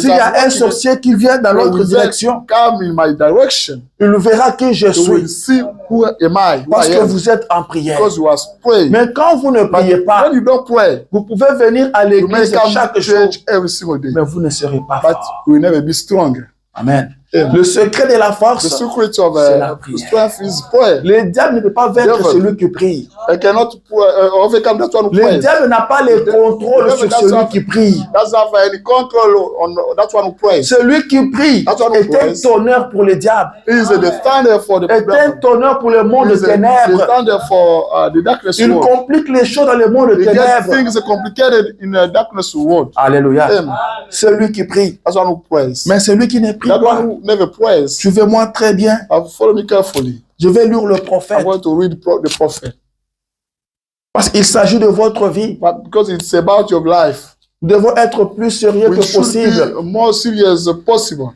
s'il y a un sorcier qui vient dans l'autre direction, come in my direction. il verra qui je You will suis. see who am I, who Parce I que am, vous êtes en prière. because you are praying. Mais quand vous ne priez But pas, when you don't pray, vous pouvez venir à you may l'église come chaque to jour, church every single day, mais vous ne serez pas but fort. you will never be strong. Amen. Amen. Le secret de la The force, secret of c'est la prière. strength is prayer. le diable ne peut pas vaincre Devil. celui qui prie. I cannot overcome that one who Le prays. diable n'a pas le contrôle devil sur doesn't celui have- qui prie. Doesn't have any control on that one who prays. Celui qui prie That's what est un praise. tonnerre pour le diable, He is the thunder for the est un devil. tonnerre pour le monde He de is the ténèbres. thunder for the darkness Il world. complique les choses dans le monde de He gets ténèbres. things complicated in the darkness world. Alléluia. Amen. Celui qui prie. That's one who prays. Mais celui qui ne prie That pas, one who never prays. suivez-moi très bien. Follow me carefully. Je vais lire le I'm prophète going to read the prophet. parce qu'il s'agit de votre vie. But because it's about your life, Nous devons être plus sérieux we que should possible. be more serious as possible.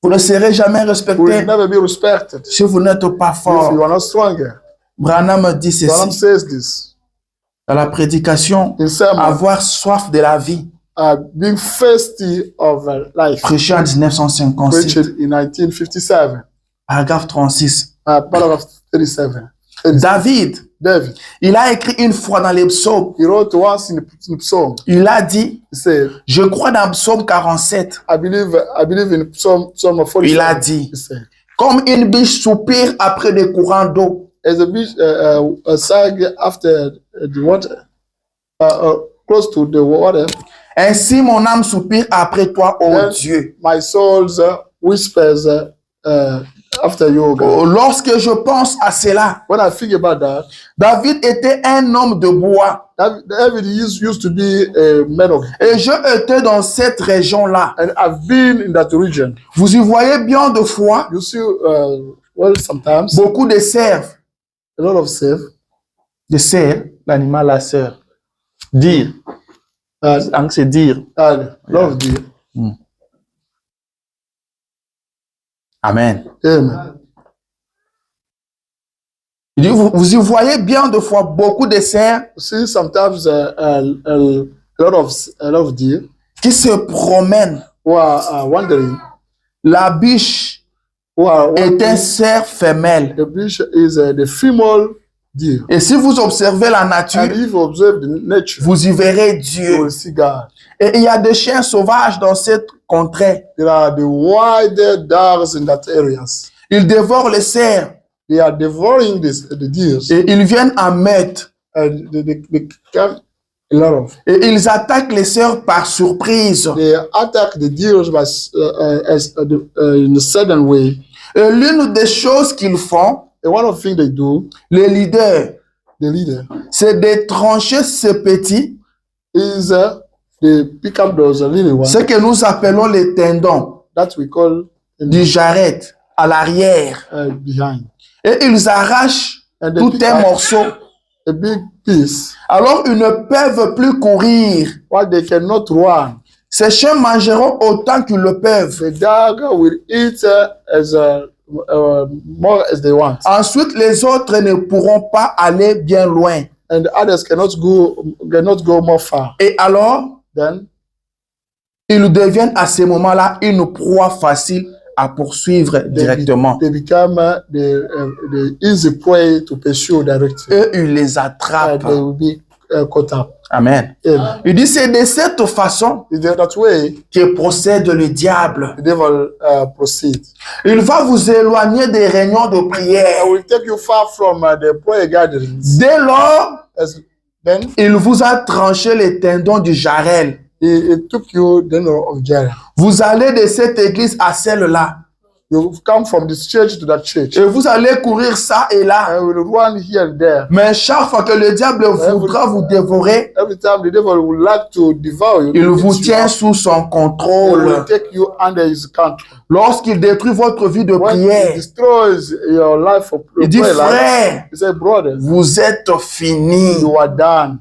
Vous ne serez jamais We will respecté never be respected si vous n'êtes pas if fort. you are not stronger. Branham dit Branham ceci says this dans la prédication, in sermon, avoir soif de la vie, being thirsty of life, prêché en 1956, preached in 1957, paragraphe 36. paragraph 37. David, David, il a écrit une fois dans les psaumes, he wrote once in Psalm, il a dit, he said, je crois dans Psaume 47, I believe in Psalm 47. il a dit, He said, comme une biche soupire après des courants d'eau, as a beach sag after the water, close to the water, ainsi mon âme soupire après toi, ô Then- Dieu. my soul whispers after you, God. Lorsque je pense à cela, When I think about that, David était un homme de bois David used to be a man of, et je étais dans cette région-là. and I've been in that region. Vous y voyez bien de fois You see, well, sometimes beaucoup de cerfs. a lot of self, De cerfs, l'animal la sœur. Dire, and c'est dire. a lot of deer. Amen. Amen. Il dit, vous y voyez bien de fois beaucoup de cerfs You see, sometimes a lot of deer qui se promènent. who are wandering, La biche who are est un wandering. cerf femelle. The beach is the female deer. Et si vous observez la nature, And if you observe the nature, vous y verrez you Dieu. will see God. Et il y a des chiens sauvages dans cette contrée. There are the wild dogs in that areas. Ils dévorent les cerfs They are devouring the deer. et ils viennent en meute. And they come a lot of. Et ils attaquent les cerfs par surprise. They attack the deer by, in a sudden way. Et l'une des choses qu'ils font, And one of the things they do, les leaders, the leader, c'est de trancher ce petit, is they pick up those little ones ce que nous appelons les tendons that we call du jarret à l'arrière. behind. Et ils arrachent And they tout pick un up morceau. a big piece. Alors ils ne peuvent plus courir. While they cannot run, Ces chiens mangeront autant qu'ils le peuvent. the dog will eat as more as they want. Ensuite, les autres ne pourront pas aller bien loin. And the others cannot go more far. Et alors, Then ils deviennent à ce moment-là une proie facile à poursuivre directement. they become the easy prey to pursue directly. Eux, ils les And attrapent. they will be caught up. Amen. Amen. Il dit, c'est de cette façon Is that way que procède le diable. the devil proceeds? Il va vous éloigner des réunions de I prière. will take you far from the prayer gatherings. Dès lors, Then il vous a tranché les tendons du jarrel. he took you the of Jared. Vous allez de cette église à celle-là. You come from this church to that church. Et vous allez courir ça et là. And will run here and there. Mais chaque fois que le diable voudra vous dévorer, Every time the devil would like to devour you, il to vous eat tient you, sous son he will contrôle. take you under his control. Lorsqu'il détruit votre vie de When he prière, destroys your life of il dit, prayer life, frère, he said, brother, vous êtes finis. you are done.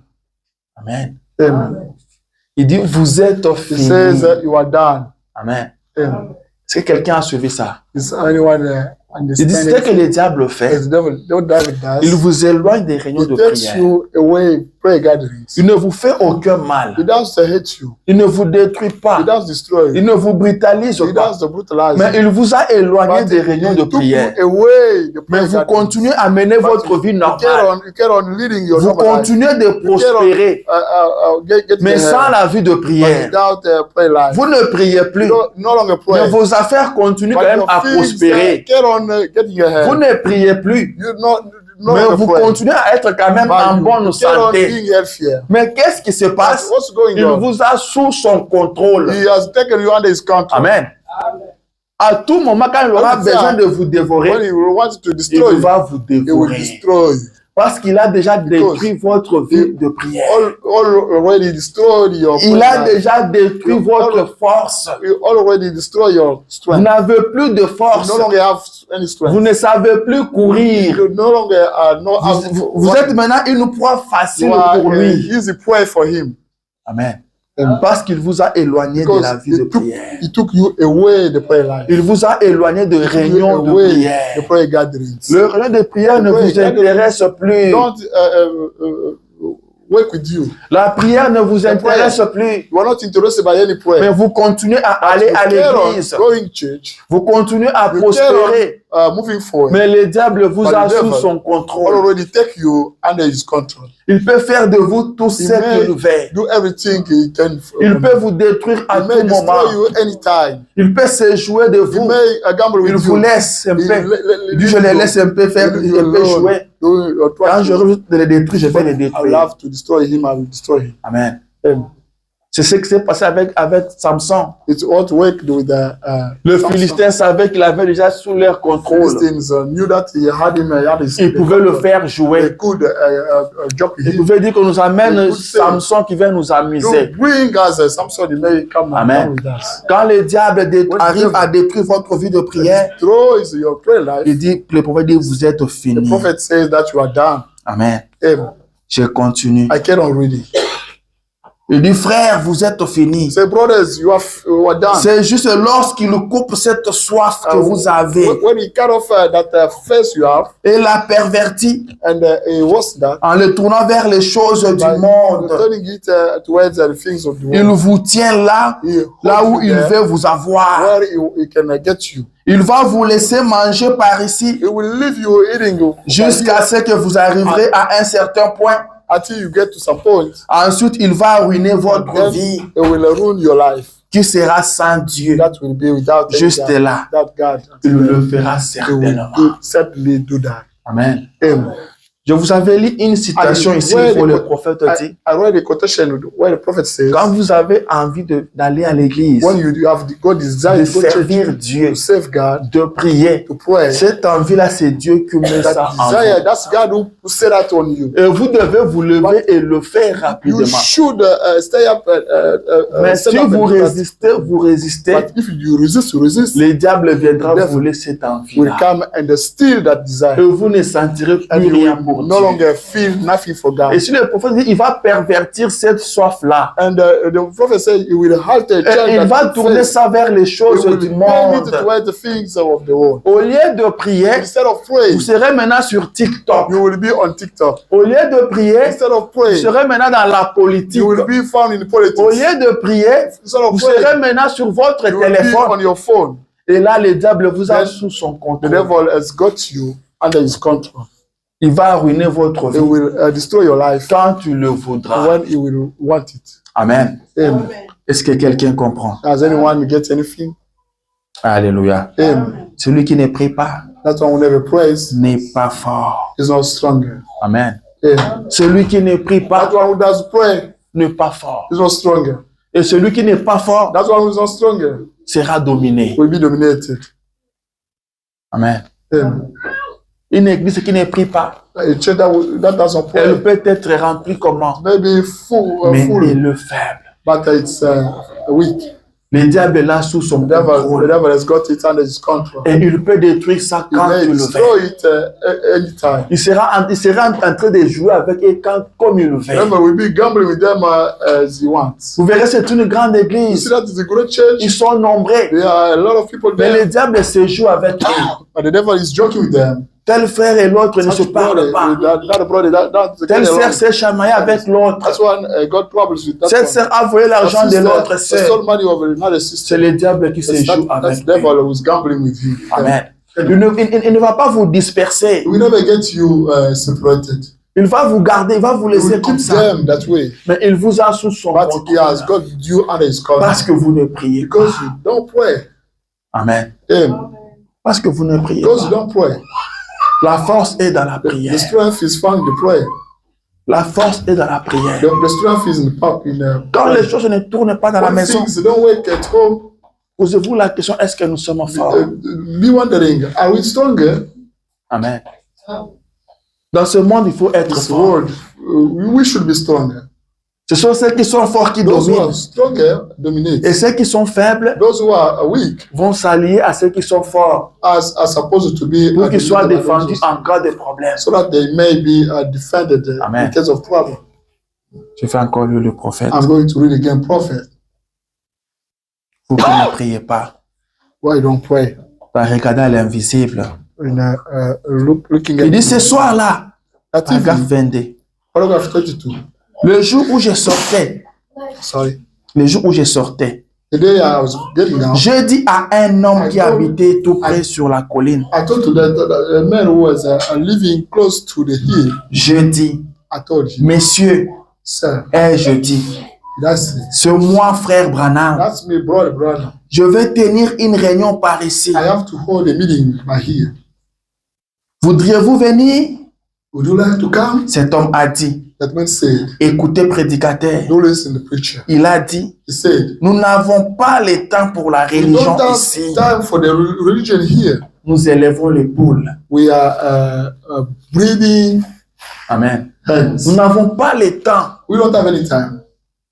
Amen. Amen. Il dit, vous êtes He finis. says that you are done. Amen. Amen. Est-ce que quelqu'un a suivi ça? Is anyone Il dit, understanding? c'est ce que le diable fait. As the devil does, Il vous éloigne des réunions de he takes prière. you away prayer gatherings. Il ne vous fait aucun mal. He doesn't hate you. Il ne vous détruit pas. He doesn't destroy Il you. ne vous brutalise He pas. doesn't brutalize Mais you. il vous a éloigné But des réunions de he took prière. you away the Mais prayer vous gatherings. continuez à mener But votre vie you normale. carry on leading your Vous normal life. continuez de prospérer. Getting Mais sans ahead. la vie de But prière. without prayer life. Vous ne priez plus. You don't no longer Mais pray. vos affaires continuent quand But même your à things, prospérer. get on getting ahead. Vous ne priez plus. You no Mais longer vous pray. continuez à être quand même But en you bonne get on santé. being healthier. Mais qu'est-ce qui se passe? What's going Il on? vous a sous son contrôle. He has taken you under his control. Amen. À tout moment, quand il aura Every time, besoin de vous When dévorer, he wants to il destroy you, va vous he will dévorer. destroy you. Parce qu'il a déjà détruit votre vie de prière. Already destroyed your Il a prayer life. déjà détruit votre force. You already destroy your Vous strength. n'avez plus de You force. no longer have any strength. Vous ne savez plus courir. You no longer know how Vous êtes maintenant une proie facile you are pour a lui. easy prey for him. Amen. Parce qu'il vous a éloigné de la Because vie de prière. he took you away the prayer life. Il vous a éloigné de He took you réunions de away prière. the prayer gatherings. Le réunion de prière ne vous intéresse plus. Don't work with you. La prière ne vous intéresse plus. You are not interested by any prayer. Mais vous continuez à aller à You carry on l'église. going church. Vous continuez à You prospérer. carry on, moving forward. Mais le diable vous But a the sous devil son contrôle. already take you under his control. Il peut faire de vous tout He ce may qu'il veut. do everything he can. Il peut vous détruire à He may tout destroy moment. you anytime. Il peut se jouer de He vous. may gamble Il with vous you. laisse un He peu. Il dit, je les laisse un peu faire, leave you un peu alone. jouer. Quand je veux les détruire, je vais les I détruire. love to destroy him. I will destroy him. Amen. Amen. C'est ce qui s'est passé avec Samson. It's what worked with Le Samson. Philistin savait qu'il avait déjà sous leur contrôle. Philistines knew that he had him. He had his. Il pouvait le faire They jouer. could joke with Il him. pouvait dire qu'on nous amène They could say, Samson qui vient nous You amuser. bring us Samson. He may come Amen. and with us. Quand le diable When arrive the à détruire votre vie de prière, Destroys your prayer life. il dit, le prophète dit, vous êtes The finis. prophet says that you are done. Amen. Amen. Je continue. I cannot read it. Il dit, frère, vous êtes finis. Say, brothers, you are done. C'est juste lorsqu'il coupe cette soif que vous avez When he cut off that face you have et la pervertit and he was that en le tournant vers les choses du by monde, turning it towards the things of the il world, vous tient là, he là holds où you il there, veut vous avoir. where he can get you. Il va vous laisser manger par ici He will leave you eating jusqu'à ce que vous arriverez à un certain point. until you get to some point. Ensuite, il va ruiner votre Then vie it will ruin your life. qui sera sans Dieu. That will be without any Juste God, là. without God. Il le fera He will certainement. certainly do that. Amen. Amen. Je vous avais lu une citation ici où le prophète dit, I read a quotation where the prophet says, quand vous avez envie d'aller à l'église, when you have God desire de to go to church, servir Dieu, to save God, de prier, to pray, cette envie-là, c'est Dieu qui met that ça en desire, vous. that's God who set that on you. Et vous devez vous lever et le faire You rapidement. should stay up. Mais stand si up vous and do that. résistez, But if you resist, le diable viendra The devil voler cette will envie-là. come and steal that desire. Et vous ne sentirez And plus you rien will pour no Dieu. longer feel nothing for God. Et si le prophète dit, il va pervertir cette soif-là. And the prophet said, he will halt a Et child il va that tourner ça vers les he choses will du turn it monde. towards the things of the world. Au lieu de prier, Instead of praying, vous serez maintenant sur TikTok. you will be on TikTok. Au lieu de prier, Instead of vous praying, serez maintenant dans la politique. you will be found in Au politics. lieu de prier, Instead of vous serez praying, maintenant sur votre you will be téléphone. on your phone. Et là, le diable vous a Then sous son The contrôle. devil has got you under his control. Il va ruiner votre He vie will destroy your life quand tu le voudras. when he will want it. Amen. Amen. Est-ce que quelqu'un comprend? Does anyone get anything? Alléluia. Amen. Celui qui ne prie pas That one who never prays n'est pas fort. is not stronger. Amen. Amen. Celui qui ne prie That pas one who does pray n'est pas fort. is not stronger. Et celui qui n'est pas fort That one who is not stronger sera dominé. will be dominated. Amen. Amen. Une église qui ne prie pas, A church that doesn't pray, elle peut être remplie comment? maybe full, Mais full, elle est faible. but it's weak. Le diable est là sous son The contrôle. devil has got it under his control. Et il peut détruire ça He quand may il le destroy veut. it anytime. Il sera en train de jouer avec eux comme il le The veut. devil will be gambling with them as he wants. Vous verrez, c'est une grande You église. see that it's a great church. Ils sont nombreux. There are a lot of people Mais there. le diable se joue avec eux. But the devil is joking with them. Tel frère et l'autre ne se Such brother, parlent pas. that brother, that Telle get sœur along. s'est chamaillée avec l'autre. That's one got problems with that Cette one. sœur a volé l'argent de l'autre That sœur. stole money of another C'est sister. le diable qui se joue That's avec the lui. devil who's gambling with you. Amen. Il ne va pas vous disperser. We never get you separated. Il va vous garder, il va vous He will laisser comme keep ça. them that way. Mais il vous a sous son But he has contrôle. got you under his Parce control. que vous ne priez pas. Because you don't pray. Amen. Amen. Parce que vous ne priez Because you pas. don't pray. La force est dans la The prière. strength is found in the prayer. La force est dans la prière. The strength is in Quand les choses ne tournent pas dans la when maison, things don't work at home, posez-vous la question, est-ce que nous sommes forts? be wondering, are we stronger? Amen. Dans ce monde, il faut être This fort. world, we should be stronger. Ce sont ceux qui sont forts qui Those who dominent. are stronger dominate. Et ceux qui sont faibles Those who are weak vont s'allier à ceux qui sont forts are supposed to be pour qu'ils soient defended défendus en cas de problème. so that they may be defended Amen. in case of trouble. Je fais encore lire le prophète. I'm going to read again, prophet. Vous qui ne priez pas, Why you don't pray? en regardant l'invisible. Looking at Il dit ce soir-là, that paragraphe evening, 22, paragraph 32. le jour où je sortais, Sorry. le jour où je sortais, The day I was getting down, je dis à un homme qui habitait tout près sur la colline, I told to the man who was living close to the hill, je dis, I told him, messieurs, sir, je dis, that's it. c'est moi, frère Branham, That's me, brother. je vais tenir une réunion par ici. I have to hold a meeting by here. Voudriez-vous venir? Would you like to come? Cet homme a dit, That man said, écoutez prédicateur, don't listen to the preacher. il a dit, He said, nous n'avons pas le temps pour la we religion don't have ici. time for the religion here. Nous élevons les poules. We are breeding Amen. hens. Nous n'avons pas le temps We don't have any time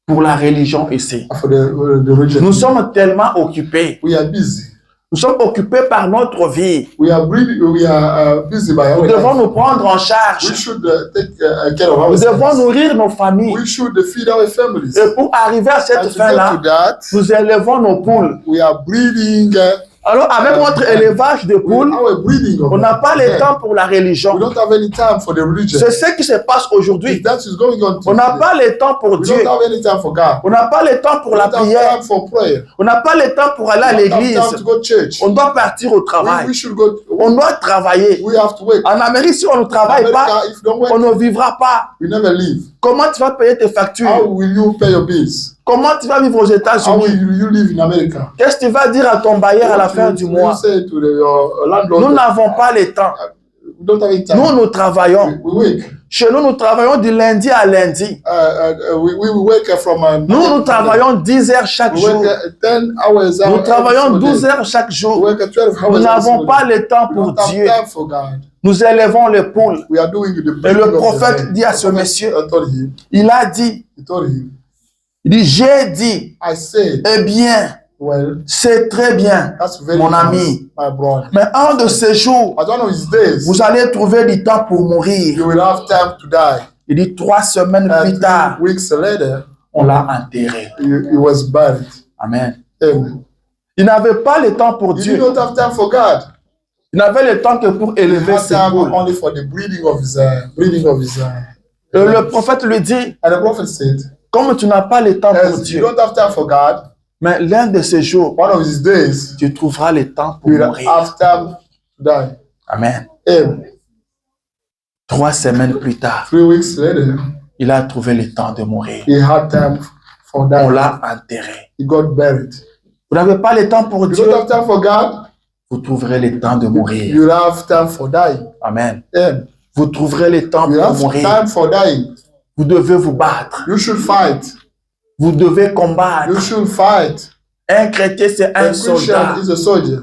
pour la religion ici. for the religion. Nous sommes tellement occupés. We are busy. Nous sommes occupés par notre vie. We are breeding. We are busy by Nous our devons life. nous prendre en We charge. should take care of Nous devons ourselves. nourrir nos familles. We should feed our families. Et pour arriver à cette And to get to fin-là, that, nous élevons nos poules. we are breeding. Alors, avec notre élevage de poules, Our breeding. on n'a pas le temps pour la religion. We don't have any time for the religion. C'est ce qui se passe aujourd'hui. That is going on. On n'a today. pas le temps pour We Dieu. don't have any time for God. On n'a pas le temps pour We la don't have prière. time for prayer. On n'a pas le temps pour aller à We don't have l'église. time to go to church. On doit partir au travail. We should go. On doit travailler. We have to work. En Amérique, si on ne travaille America, pas, if you don't work, on ne vivra pas. we never leave. Comment tu vas payer tes How factures? will you pay your bills? Comment tu vas vivre aux How États-Unis? will you live in America? Qu'est-ce que tu vas dire à ton bailleur à la fin du You mois? say to your landlord, Nous n'avons pas le temps. we don't have any time. Nous, nous travaillons. We work. Chez nous, nous travaillons du lundi à lundi. We work from. Nous travaillons 10 heures chaque We jour. work 10 hours. Nous travaillons every 12 day. heures chaque We jour. work 12 hours. Nous n'avons every pas day. le temps We pour don't have Dieu. time for God. Nous élevons les poules. We are doing the Et breeding le of the prophète hen. dit à ce The prophet, monsieur, I told him. il a dit, He told him. il dit, j'ai dit, I said, eh bien, well, c'est très bien, that's very mon nice, ami. my brother. Mais un de ces jours, But one of his days, vous allez trouver du temps pour mourir. you will have time to die. Il dit 3 semaines And plus tard, 3 weeks later, on l'a enterré. he was buried. Amen. Amen. Il n'avait pas le temps pour He Dieu. did not have time for God. Il n'avait le temps que pour He élever had ses time poules. only for the breeding of his. Et le prophète lui dit, And the prophet said, comme tu n'as pas le temps pour as you Dieu, don't have time for God, mais l'un de ces jours, one of his days, tu trouveras le temps pour you will mourir. have time to die. Amen. Amen. 3 semaines plus tard, 3 weeks later, il a trouvé le temps de mourir. he had time for On that. l'a enterré. He got buried. Vous n'avez pas le temps pour You Dieu, don't have time for God, vous trouverez le temps de mourir. you will have time for dying. Amen. Amen. Vous trouverez le temps You pour have mourir. time for dying. Vous devez vous battre. You should fight. Vous devez combattre. You should fight. Un chrétien, c'est A un soldat. Christian is a soldier.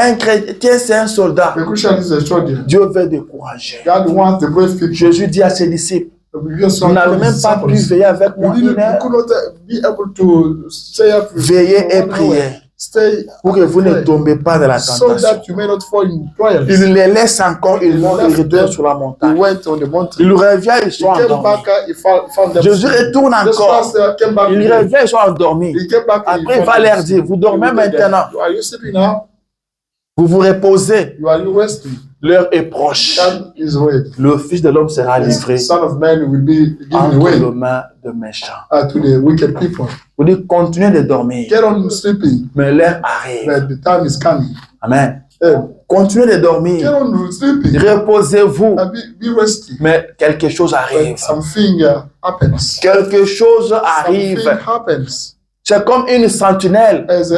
Un chrétien, c'est un soldat. The Christian is a soldier. Dieu veut décourager. God wants the brave people. Jésus dit à ses disciples, vous n'avez même pas pu veiller avec moi You une heure. could not be able to stay up. Veillez et priez Stay pour que vous ne tombez pas dans la so tentation. that you may not fall in trials. Il les laisse encore, ils vont et retournent sur la He montagne. went on the mountain. Il revient, ils He sont came endormis. back, he found them. Jésus retourne Just encore. as came back. Il revient, ils sont endormis. He came back. Après, il va leur dire, vous dormez maintenant. Are you sleeping now? Vous vous reposez. Are you resting? L'heure est proche. Time is away. Le Fils de l'homme sera livré The Son of Man will be given entre away les mains de méchants. to the wicked people. Vous dites, continuez de dormir. Get on sleeping, Mais l'heure arrive. but the time is coming. Amen. Hey, Continuez de get dormir. on sleeping. Reposez-vous. Be resting. Mais quelque chose arrive. But something happens. Quelque chose Something arrive. happens. C'est comme une sentinelle As a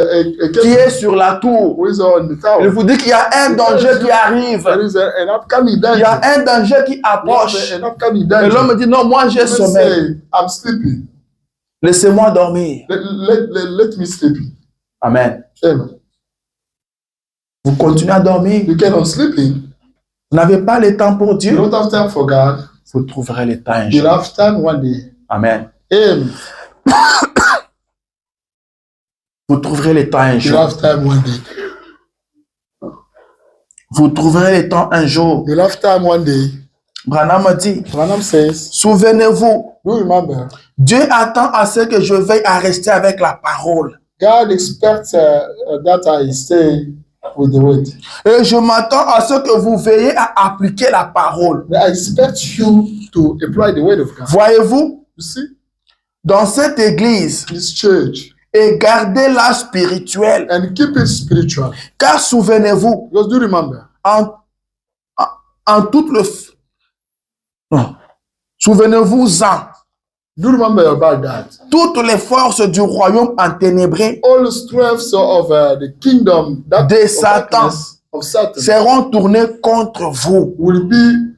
qui est sur la tour. who is on the Il tower. vous dit qu'il y a un danger qui arrive. There is an upcoming Il y danger. a un danger qui approche. An upcoming Et danger. l'homme dit, non, moi j'ai Let's sommeil. say, I'm sleeping. Laissez-moi dormir. Let me sleep. Amen. Amen. Vous continuez à dormir. You get on sleeping. Vous n'avez pas le temps pour You Dieu. don't have time for God. Vous trouverez le temps un You'll jour. have time one day. Amen. Amen. Vous trouverez le temps un You'll jour. have time one day. Vous trouverez le temps un jour. You'll have time one day. Branham dit, Branham says, souvenez-vous, do remember, Dieu attend à ce que je veille à rester avec la parole. God expects that I stay with the word. Et je m'attends à ce que vous veillez à appliquer la parole. I expect you to apply the word of God. Voyez-vous, You see, dans cette église, this church, et gardez-la spirituelle. and keep it spiritual. Car souvenez-vous, Because do remember, en toute le... Non. Souvenez-vous-en, do remember about that. toutes les forces du royaume enténébré All the strengths of the kingdom that de of Satan darkness, of Satan seront tournées contre vous. will be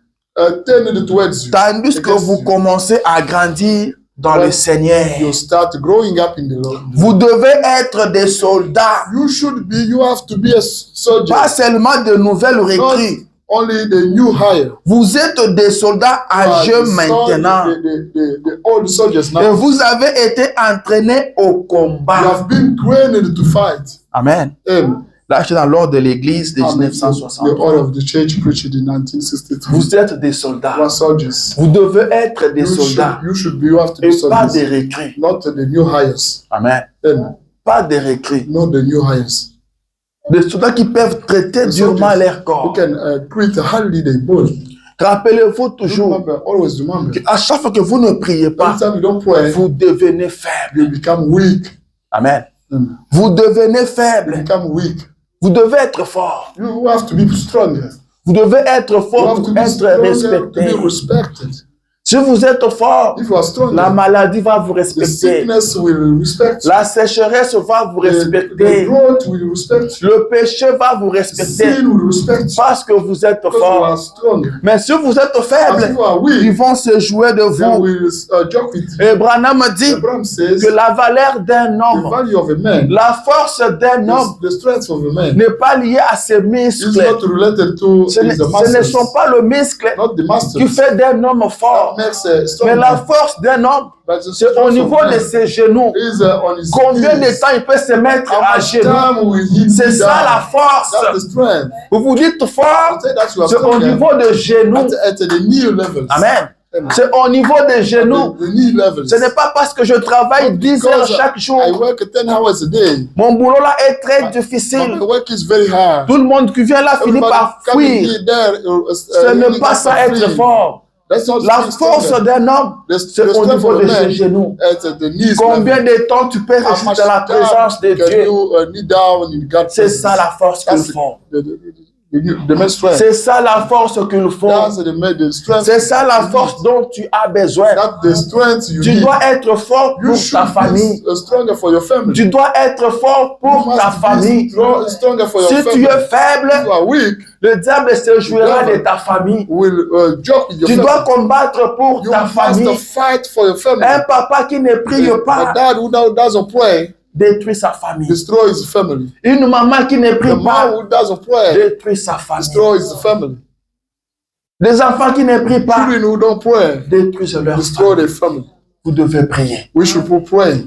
turned towards you. Tandis que against vous you. commencez à grandir dans le Seigneur. You start growing up in the Lord. Vous devez être des soldats, You have to be a soldier. pas seulement de nouvelles Not recrues. only the new hire. Vous êtes des soldats âgés maintenant. The old soldiers Et now. vous avez été entraînés au You combat. have been trained to fight. Amen. Là, c'est dans l'ordre de l'église de The 1960. order of the church preached in 1963. Vous êtes des soldats. You are soldiers. Vous devez être des soldats You have to be et pas des soldiers. recrues. Not the new hires. Amen. Amen. Pas des recrues. Not the new hires. Des soldats qui peuvent traiter durement leur Who corps. can treat hardly their body. Rappelez-vous toujours Remember, always remember. qu'à chaque fois que vous ne priez pas, Every time you don't pray, vous devenez faible. you become weak. Amen. Amen. Vous devenez You faible. become weak. Vous devez être fort. You have to be stronger. Vous devez être You fort have to pour be être stronger to respecté. be respected. Si vous êtes fort, If you are stronger, la maladie va vous the respecter. sickness will respect you. La sécheresse va vous The respecter. growth will respect you. Le péché va vous respecter Sin will respect you. parce que vous êtes Because you are fort. stronger. Mais si vous êtes As if faible, you are ils weak, vont se jouer de they vous. will joke with you. Et Branham dit Abraham says, que la valeur d'un the homme, value of a man, la force d'un homme the strength of a man, n'est pas liée à ses is muscles. not related to Ce ne the muscles, sont pas le muscle not the qui muscles. fait d'un homme fort. That makes a strong Mais la man. force d'un homme, But the c'est au strength niveau of de man ses genoux. is on his Combien de knees. temps il peut se mettre How à much genoux? time will he C'est be ça la down? force. That's the strength. Vous vous dites fort, You say that you are c'est au stronger niveau de genoux. at the knee levels. Amen. Amen. C'est au niveau des genoux. The knee levels. Ce n'est pas parce que je travaille 10 heures Because chaque jour. I work 10 hours a day. Mon boulot là est très My difficile. work is very hard. Tout le monde qui vient là finit Everybody par coming fuir. here there, Ce n'est pas ça être fort. That's not La being force stronger. d'un homme, The c'est au strength niveau of a de man ses genoux. at the knees Combien level. de temps tu peux How rester much dans la time présence de can Dieu? you kneel down in God's C'est ça la force qu'il That's faut. the man's strength. C'est ça la force qu'il faut. That's the strength. C'est ça la force dont tu as besoin. That's the strength you Tu need. dois être fort You pour should ta famille. be stronger for your family. Tu dois être fort You pour must ta be famille. stronger for your Si family. tu es If faible, you are weak, le diable se jouera de ta famille. will joke with your Tu family. dois combattre pour You ta famille. must fight for your family. Un papa qui ne prie A pas, dad who doesn't pray détruit sa famille. destroy his family. Une maman qui ne The prie man pas who doesn't pray détruit sa famille. destroys his family. Les enfants qui ne prient pas Children who don't pray détruisent leur destroy famille. their family. Vous devez prier. We should pray.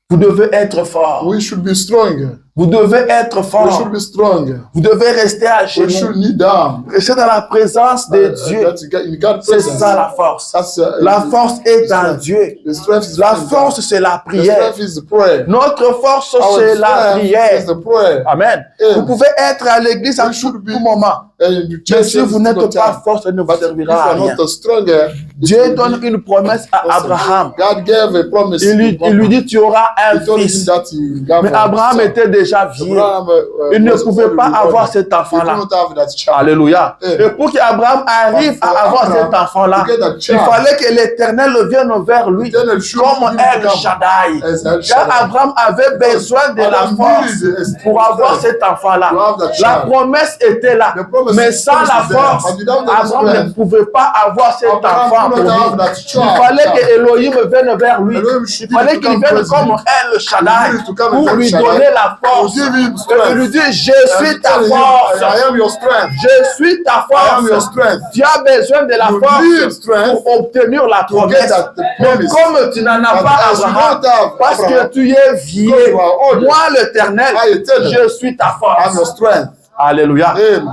Vous devez être fort. We should be strong. Vous devez être We fort. should be strong. Vous devez rester à We genoux. should kneel down. Rester dans la présence de Dieu. That's in God's C'est presence. ça la force. That's, La force est dans strength. Dieu. The strength is La in God. force, c'est la The prière. strength is the prayer. Notre force, Our c'est la strength prière. is the prayer. Amen. Amen. Vous pouvez être à l'église à We should be- tout moment. And you Mais change si vous n'êtes pas fort, ça ne vous But if you servira à are rien. not stronger, Dieu donne une promesse à Abraham. God gave a promise. Il lui dit, tu auras un He told him fils. that he gave Mais a Abraham son. était déjà vieux. Abraham, Il ne was pouvait already pas avoir older. cet He enfant-là. couldn't have that child. Alléluia. Amen. Et pour qu'Abraham arrive But for à avoir Abraham cet enfant-là, to get that il child, fallait que l'Éternel vienne vers lui Then it should comme be El become Shaddai. as El Car Shaddai. Abraham avait besoin de la Abraham force needed pour avoir cet enfant-là. to have that La child. promesse était là. The promise Mais is sans la there, force, but without the Abraham ne strength, pouvait pas avoir cet Abraham enfant could pour not have lui. that Il child. fallait que Elohim vienne vers lui. Elohim Il should fallait be qu'il to vienne come comme present. El Shaddai He needed to come as pour El lui Shaddai. donner la force. To give him Et strength. il lui dit, je And suis to ta tell him, force. I am your strength. Je suis ta I am your force. strength. Tu as besoin de la You force need strength pour obtenir la to get promesse. that the Mais promise. comme tu n'en as But pas, as you Abraham, don't have parce que Abraham, tu es vieux, because you are old, moi l'Éternel, I eternal, je suis ta I am your force. strength. Alléluia. Amen.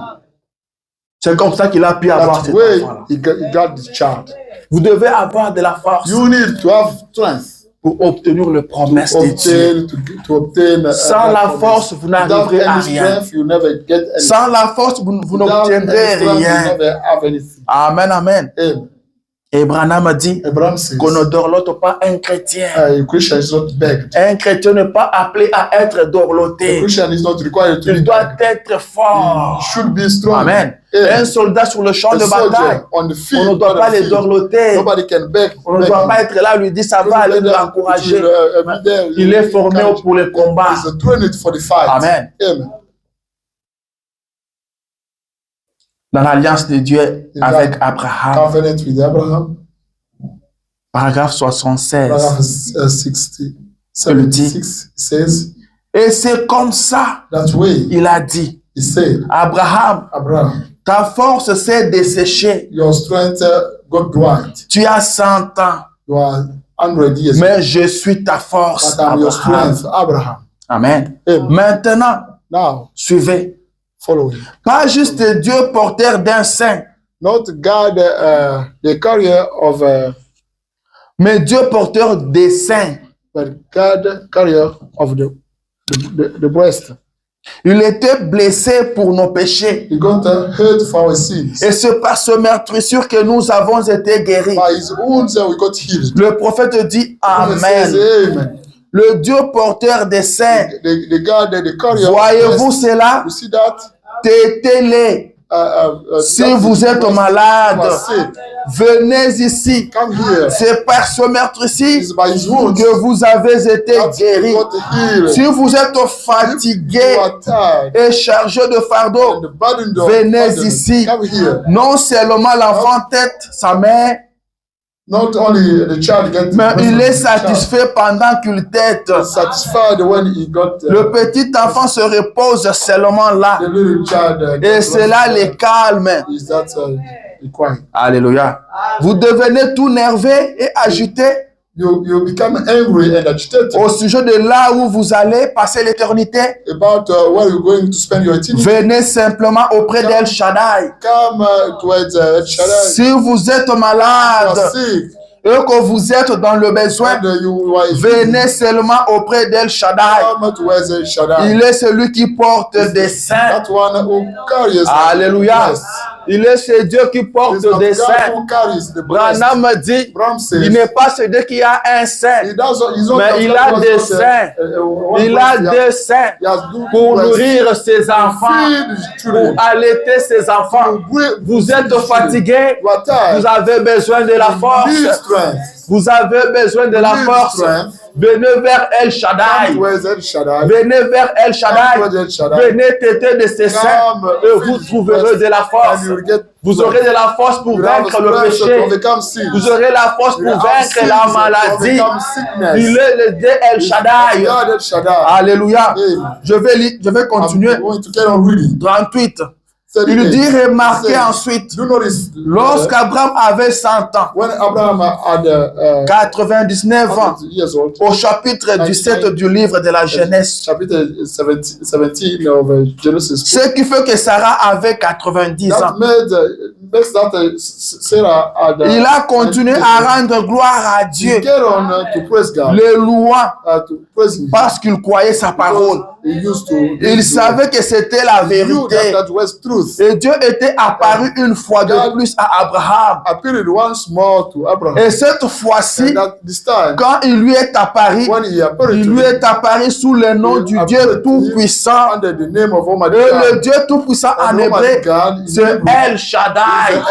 C'est comme ça qu'il a pu avoir That cet way enfant-là. he got the child. Vous devez avoir de la force You need to have strength pour obtenir les promesses de Dieu. to obtain Sans la promise. force, vous n'arriverez Without à any rien. strength, you never get anything. Sans la force, vous Without n'obtiendrez any strength, you rien. never have anything. Amen, amen. Amen. Et Branham a dit Abraham says, qu'on ne dorlote pas un chrétien. a Christian is not begged. Un chrétien n'est pas appelé à être A dorloté. Christian is not required to Il be doit begged. être fort. He should be strong. Amen. Amen. Un soldat sur le champ A de bataille, soldier on the on field, ne doit on pas the les field. dorloter. Nobody can beg. On ne beg doit him. pas être là, lui dire ça va aller l'encourager. Il est formé pour les combats. He's trained for the fight. Amen. Amen. Dans l'alliance de Dieu avec Abraham, Covenant with Abraham. paragraphe 76. Paragraph 60, Le dit. 76 says Et c'est comme ça, that way. il a dit, He said, Abraham, Abraham, ta force s'est desséchée. your strength got dried. Tu as 100 ans, You are 100 years old. mais je suis ta force, But I'm your Abraham. strength, Abraham. Amen. Amen. Maintenant, Now, suivez. following. Pas juste Dieu porteur d'un saint, Not God, the carrier of, mais Dieu porteur des saints. but God carrier of the breast. Il était blessé pour nos péchés. He got hurt for our sins. Et c'est par ce meurtrissure que nous avons été guéris. By his wounds we got healed. Le prophète dit Prophet says, Amen. Amen. Le Dieu porteur des saints. The God, the carrier of Voyez-vous breast. cela? You see that? Tétez-les. Si that vous êtes breast malade, was sick. venez ici. Come here. C'est par ce meurtre-ci It's by his wounds que vous avez été that you guéris. got healed. Si vous êtes You fatigué are tired. et chargé de fardeau, And the burden of venez burden. ici. Come here. Non seulement l'enfant tête sa mère, Not only the child gets mais il est the child satisfait pendant qu'il tête. is satisfied when he got Le petit enfant se repose seulement là. the little child. Et cela les calme. Is that required? Alléluia. Vous devenez tout nerveux et agité You become angry and agitated au sujet de là où vous allez passer l'éternité. about where you're going to spend your eternity. Venez simplement auprès d'El Shaddai. Come towards Shaddai. Si vous êtes You are malade sick et que vous êtes dans le besoin, and you are venez seulement auprès d'El Shaddai. come towards Shaddai. Il est celui qui porte des saints. That one who carries Alléluia. the breast. Il est ce Dieu qui porte It's not des God saints. who carries the breast. Branham dit, Branham says, il n'est pas ce Dieu qui a un saint, he doesn't, he's not mais just il God a who has des got saints. one Il breast. a des saints He has two pour breasts. nourrir ses enfants, Feed his pour children. allaiter ses enfants. Vous êtes fatigué, You are tired. vous avez besoin de la You need force. strength. Vous avez besoin de la need force. strength. Venez vers El Come Shaddai. towards El Shaddai. Venez vers El Come Shaddai. towards El Shaddai. Venez têter de ses saints Come, et vous feed trouverez his de la force. and you Vous aurez de la force pour vaincre le péché. Vous aurez la force pour vaincre la maladie. Il est le Dieu El Shaddai. Alléluia. Je vais continuer. 38. Il dit, remarquez ensuite, lorsqu'Abraham avait 100 ans, 99 ans, au chapitre 17 du livre de la Genèse, ce qui fait que Sarah avait 90 ans. Il a continué à rendre gloire à Dieu, le louant, parce qu'il croyait sa parole. Il savait que c'était la vérité. Et Dieu était apparu une fois de plus à Abraham. Et cette fois-ci, quand il lui est apparu, il lui est apparu sous le nom du Dieu Tout-Puissant. Et le Dieu Tout-Puissant en hébreu, c'est El Shaddai.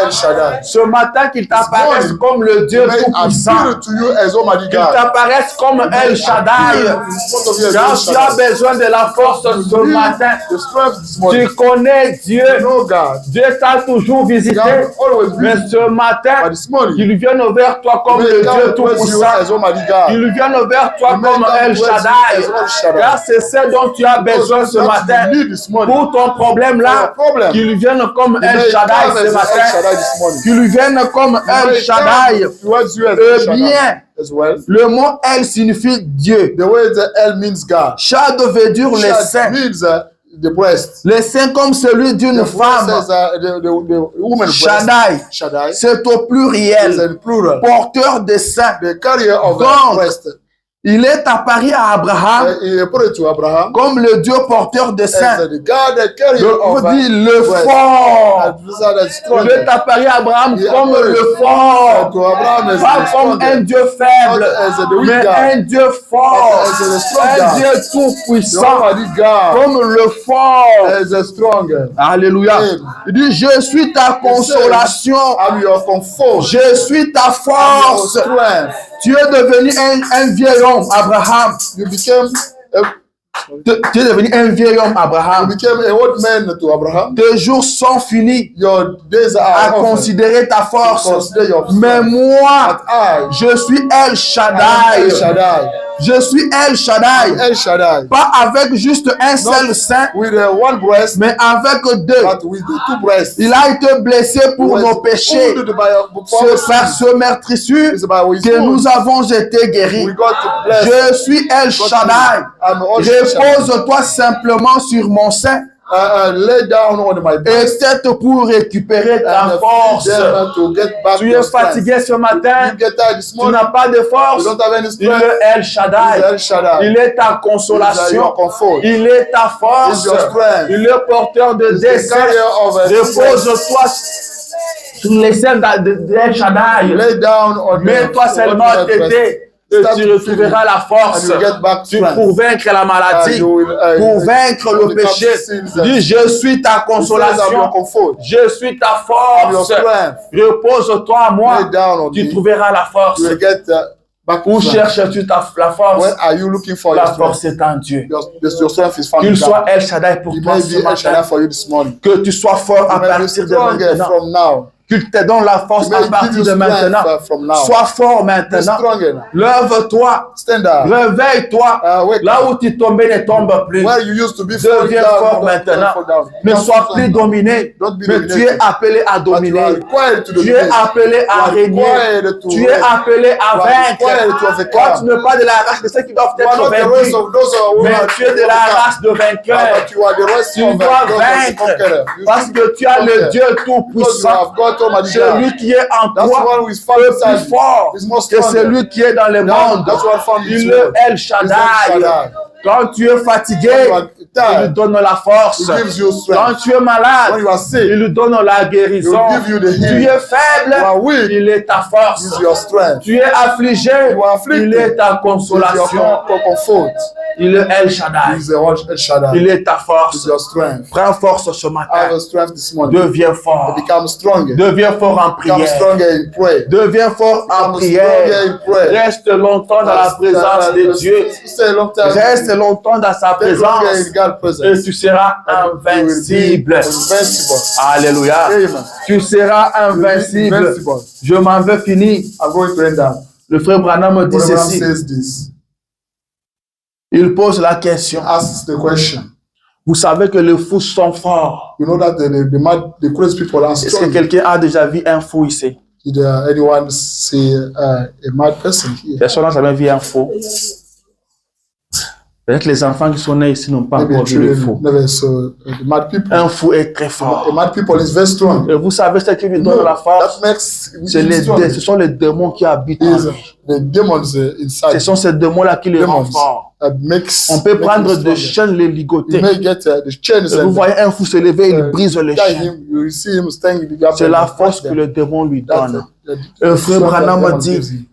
Ce matin, qu'il t'apparaisse comme le Dieu Tout-Puissant. Qu'il t'apparaisse comme El Shaddai. Quand tu as besoin de la force ce matin, tu connais Dieu. Dieu t'a toujours visité, mais ce matin, qu'il vienne vers toi comme le Dieu Tout-Puissant. Qu'il vienne vers toi comme El Shaddai. Car c'est ce dont tu as besoin ce matin. Pour ton problème là, qu'il vienne comme El Shaddai ce matin. Qu'il vienne comme El Shaddai. Eh bien, le mot El signifie Dieu. Shad veut dire les seins. Les seins comme celui d'une femme. Shaddai, c'est au pluriel. Porteur de seins. Donc, il est apparu à Abraham comme le Dieu porteur de seins. On dit le fort. Il est apparu à Abraham comme le fort. Pas comme un Dieu faible, mais un Dieu fort. Un Dieu tout-puissant. Comme le fort. Alléluia. Il dit, je suis ta consolation. Je suis ta force. Tu es devenu un vieil homme, Abraham. Tu es devenu un vieil homme, Abraham. Tes jours sont finis à considérer ta force. Mais moi, je suis El Shaddai. Je suis El Shaddai. Pas avec juste un seul sein, mais avec deux. Il a été blessé pour nos péchés. C'est par ce meurtrissure que nous avons été guéris. Je suis El Shaddai. Repose-toi simplement sur mon sein. Et c'est pour récupérer ta force. Tu es fatigué ce matin, tu n'as pas de force. Il est El Shaddai. Il est ta consolation. Il est ta force. Il est porteur de dessein. Repose-toi sur les seins d'El Shaddai. Mets-toi seulement tété. Et tu retrouveras la force pour vaincre la maladie, pour vaincre le péché. Dis, je suis ta consolation, je suis ta force. Repose-toi à moi, tu trouveras la force. Où cherches-tu la force? La force est en Dieu. Qu'il soit El Shaddai pour toi ce matin. Que tu sois fort à partir de maintenant. Qu'il te donne la force à partir de maintenant. Sois fort maintenant. Lève-toi. Réveille-toi. Là où tu tombais, ne tombe plus. Deviens fort maintenant. Ne sois plus dominé. Mais tu es appelé à dominer. Tu es appelé à régner. Tu es appelé à vaincre. Toi, tu n'es pas de la race de ceux qui doivent être vaincus. Mais tu es de la race de vainqueurs. Tu dois vaincre. Parce que tu as le Dieu tout-puissant. Celui qui est en toi est plus fort que celui qui est dans le monde. Il est El Shaddai. Quand tu es fatigué, il lui donne la force. Quand tu es malade, il lui donne la guérison. Tu es faible, il est ta force. Tu es affligé, il est ta consolation. Il est El Shaddai. Il est ta force. Prends force ce matin. Deviens fort. Deviens fort en prière. Deviens fort en prière. Reste longtemps dans la présence de Dieu. Reste longtemps dans sa présence. God's presence, Et tu seras invincible. invincible. Alléluia. Amen. Tu seras You will be invincible. invincible. Je m'en vais finir. I'm going to end up. Le frère Branham me dit Brother Branham ceci. says this. Il pose la question. Asks the question. Vous savez que les fous sont forts. You know that the crazy people are Est-ce que strong. quelqu'un a déjà vu un fou ici? Did anyone see a mad person here? Personne n'a jamais vu un fou. Peut-être les enfants qui sont nés ici n'ont pas Maybe encore vu le children fou. never saw the mad people. Un fou est très A fort. mad people is very strong. Et vous savez ce qui lui You donne know, la force? that makes Ce sont les démons qui habitent en is lui. the demons Ce inside. sont ces démons-là qui les rendent Demons forts. Makes On peut make him prendre stronger. des chaînes, les ligoter. You may get the chains Et vous and voyez un fou se lever, il brise les tie chaînes. him. You see him standing the gap. C'est la force que le démon lui donne. Le frère Branham dit,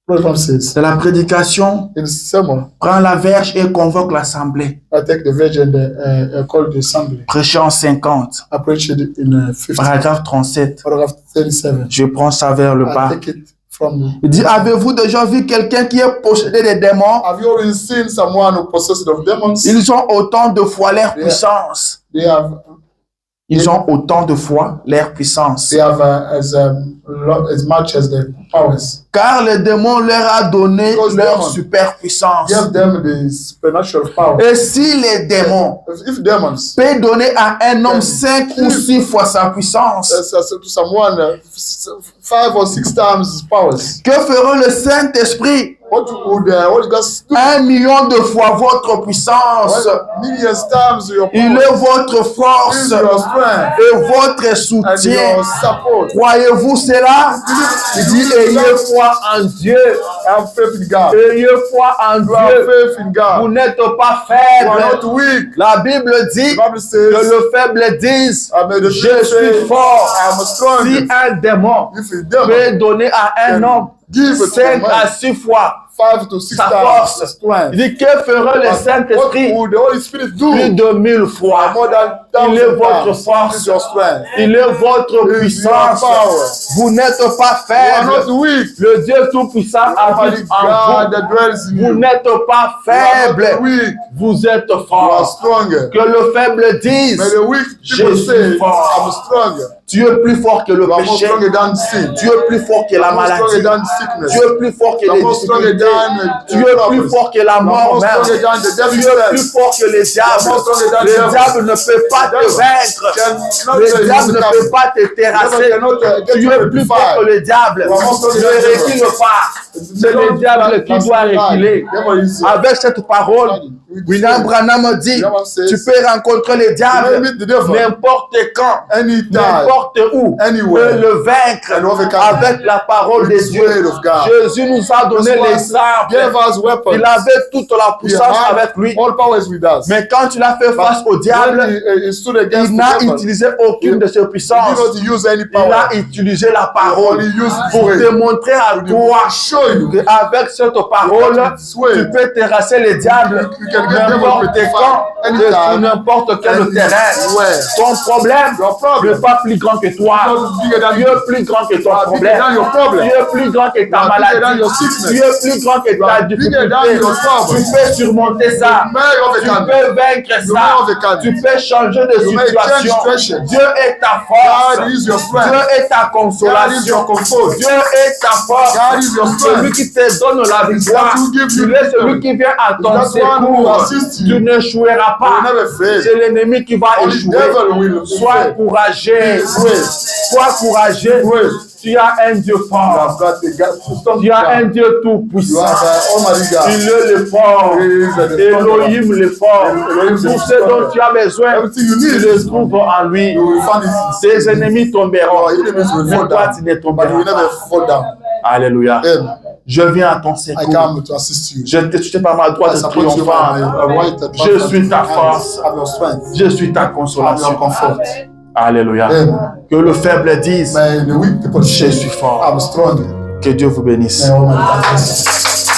de la prédication, in sermon, prends la verge et convoque l'assemblée. I take the virgin and call the assembly. Prêcher en 50, I preach it in 50, paragraphe 37. paragraph 37. Je prends ça vers le I bas. take it from. Il dit, avez-vous déjà vu quelqu'un qui est possédé des démons? Have you already seen someone who possessed of demons? Ils ont autant de fois leur puissance. They have Ils ont autant de fois leur puissance. they have as much as the powers. Car le démon leur a donné Because leur demon super puissance. Give them the supernatural power. Et si les démons If demons peuvent donner à un homme 5 ou 6 fois sa puissance, to someone 5 or 6 times his powers, que fera le Saint-Esprit? what would Holy Ghost do? 1 million de fois votre puissance. Millions times your Il power, est votre force is your strength et votre and soutien. your support. Croyez-vous cela? Il dit, ayez foi en Dieu. Have faith in God. Ayez foi en You have Dieu. faith in Vous God. n'êtes pas You are faible. not weak. La Bible dit The Bible que says, le faible dise, I made a je suis fort. I am strong. Si un démon If a demon peut donner à un homme give it to 5 man à 6 fois 5 to 6 sa times force, strength, il dit, que fera le what Saint-Esprit? would the Holy Spirit do? Plus de 1000 fois. More than Il est 1,000 votre times. force. Is your strength. Il est votre Is puissance. your power. Vous n'êtes pas You are faible. not weak. Le Dieu Tout-Puissant Almighty habite en God vous. that dwells in Vous you. n'êtes pas You are faible. not weak. Vous êtes You are fort. stronger. Que le faible dise, May the weak Je people suis say, fort. I'm stronger. tu es plus fort que le You are more péché. stronger than sin. Tu es plus fort que la You are more stronger maladie. than sickness. Tu es plus fort que You are les more stronger difficultés. than Tu es plus fort que la You are mort more même. stronger than the Tu devil's es plus plans. fort que les diables. more stronger than Le devil. diable ne peut pas te vaincre. Le diable ne peut pas te terrasser. Tu es plus fort que le diable. You are more stronger Ne than the recule devil. pas. C'est le diable qui doit reculer. Avec cette parole, William Branham dit, tu peux rencontrer le diable n'importe quand, Anytime, n'importe où, anywhere, et le vaincre and overcome avec la parole de with the Dieu. word of God. Jésus nous a donné l'exemple. Give us weapons. Il avait toute la He puissance had avec lui. all powers with us. Mais quand il a fait face au diable, When he stood against il the n'a devil, utilisé aucune de ses he did puissances. not use any Il a power. utilisé la parole Only used pour his te way. montrer à To toi show you qu'avec cette parole, With his way. tu peux terrasser les diables You can get them n'importe with quand anytime, et sur n'importe quel anywhere. terrain. Ton problème Your problem n'est pas plus grand que toi. not bigger than Tu you. es plus grand que ton You are bigger problème. than your problem. Tu es plus grand que ta You are bigger than maladie. your sickness. Tu es plus grand que You ta are bigger than difficulté. your trouble. Tu peux surmonter ça. You may Tu overcome it. peux vaincre You ça. may overcome it. Tu peux changer de You may change situation. situations. Dieu est ta force. God is your Dieu strength. est ta God is your consolation. comfort. Dieu est ta force. God is your Celui strength. qui te donne la victoire. who gives you Il est victory. celui qui vient à ton That's one who secours. assists you. Tu n'échoueras You will pas. never fail. C'est l'ennemi qui va Only échouer. devil will Sois fail. courageux. Oui. Sois courageux. Oui. Tu as un Dieu You fort. have got the God. Tu as un Dieu tout You puissant. have Almighty God. Il est le fort. He is the Elohim le fort. Elohim is the Tout ce dont strong. tu as besoin, Everything you tu need, le trouves en lui. you will find it. Tes ennemis tomberont. Your enemies will Mais fall toi, down, tu ne but you will tomberas never pas. fall down. Alléluia. Amen. Je viens à ton I secours. come to assist you. Je t'ai par ma droite I de support you by triomphant. my right Je suis ta force. I'm your strength. Je suis ta I'm your consolation. comfort. Alléluia. Amen. Que le faible dise, May the weak people je say, suis fort. I'm strong. Que Dieu vous bénisse. May Almighty God bless you.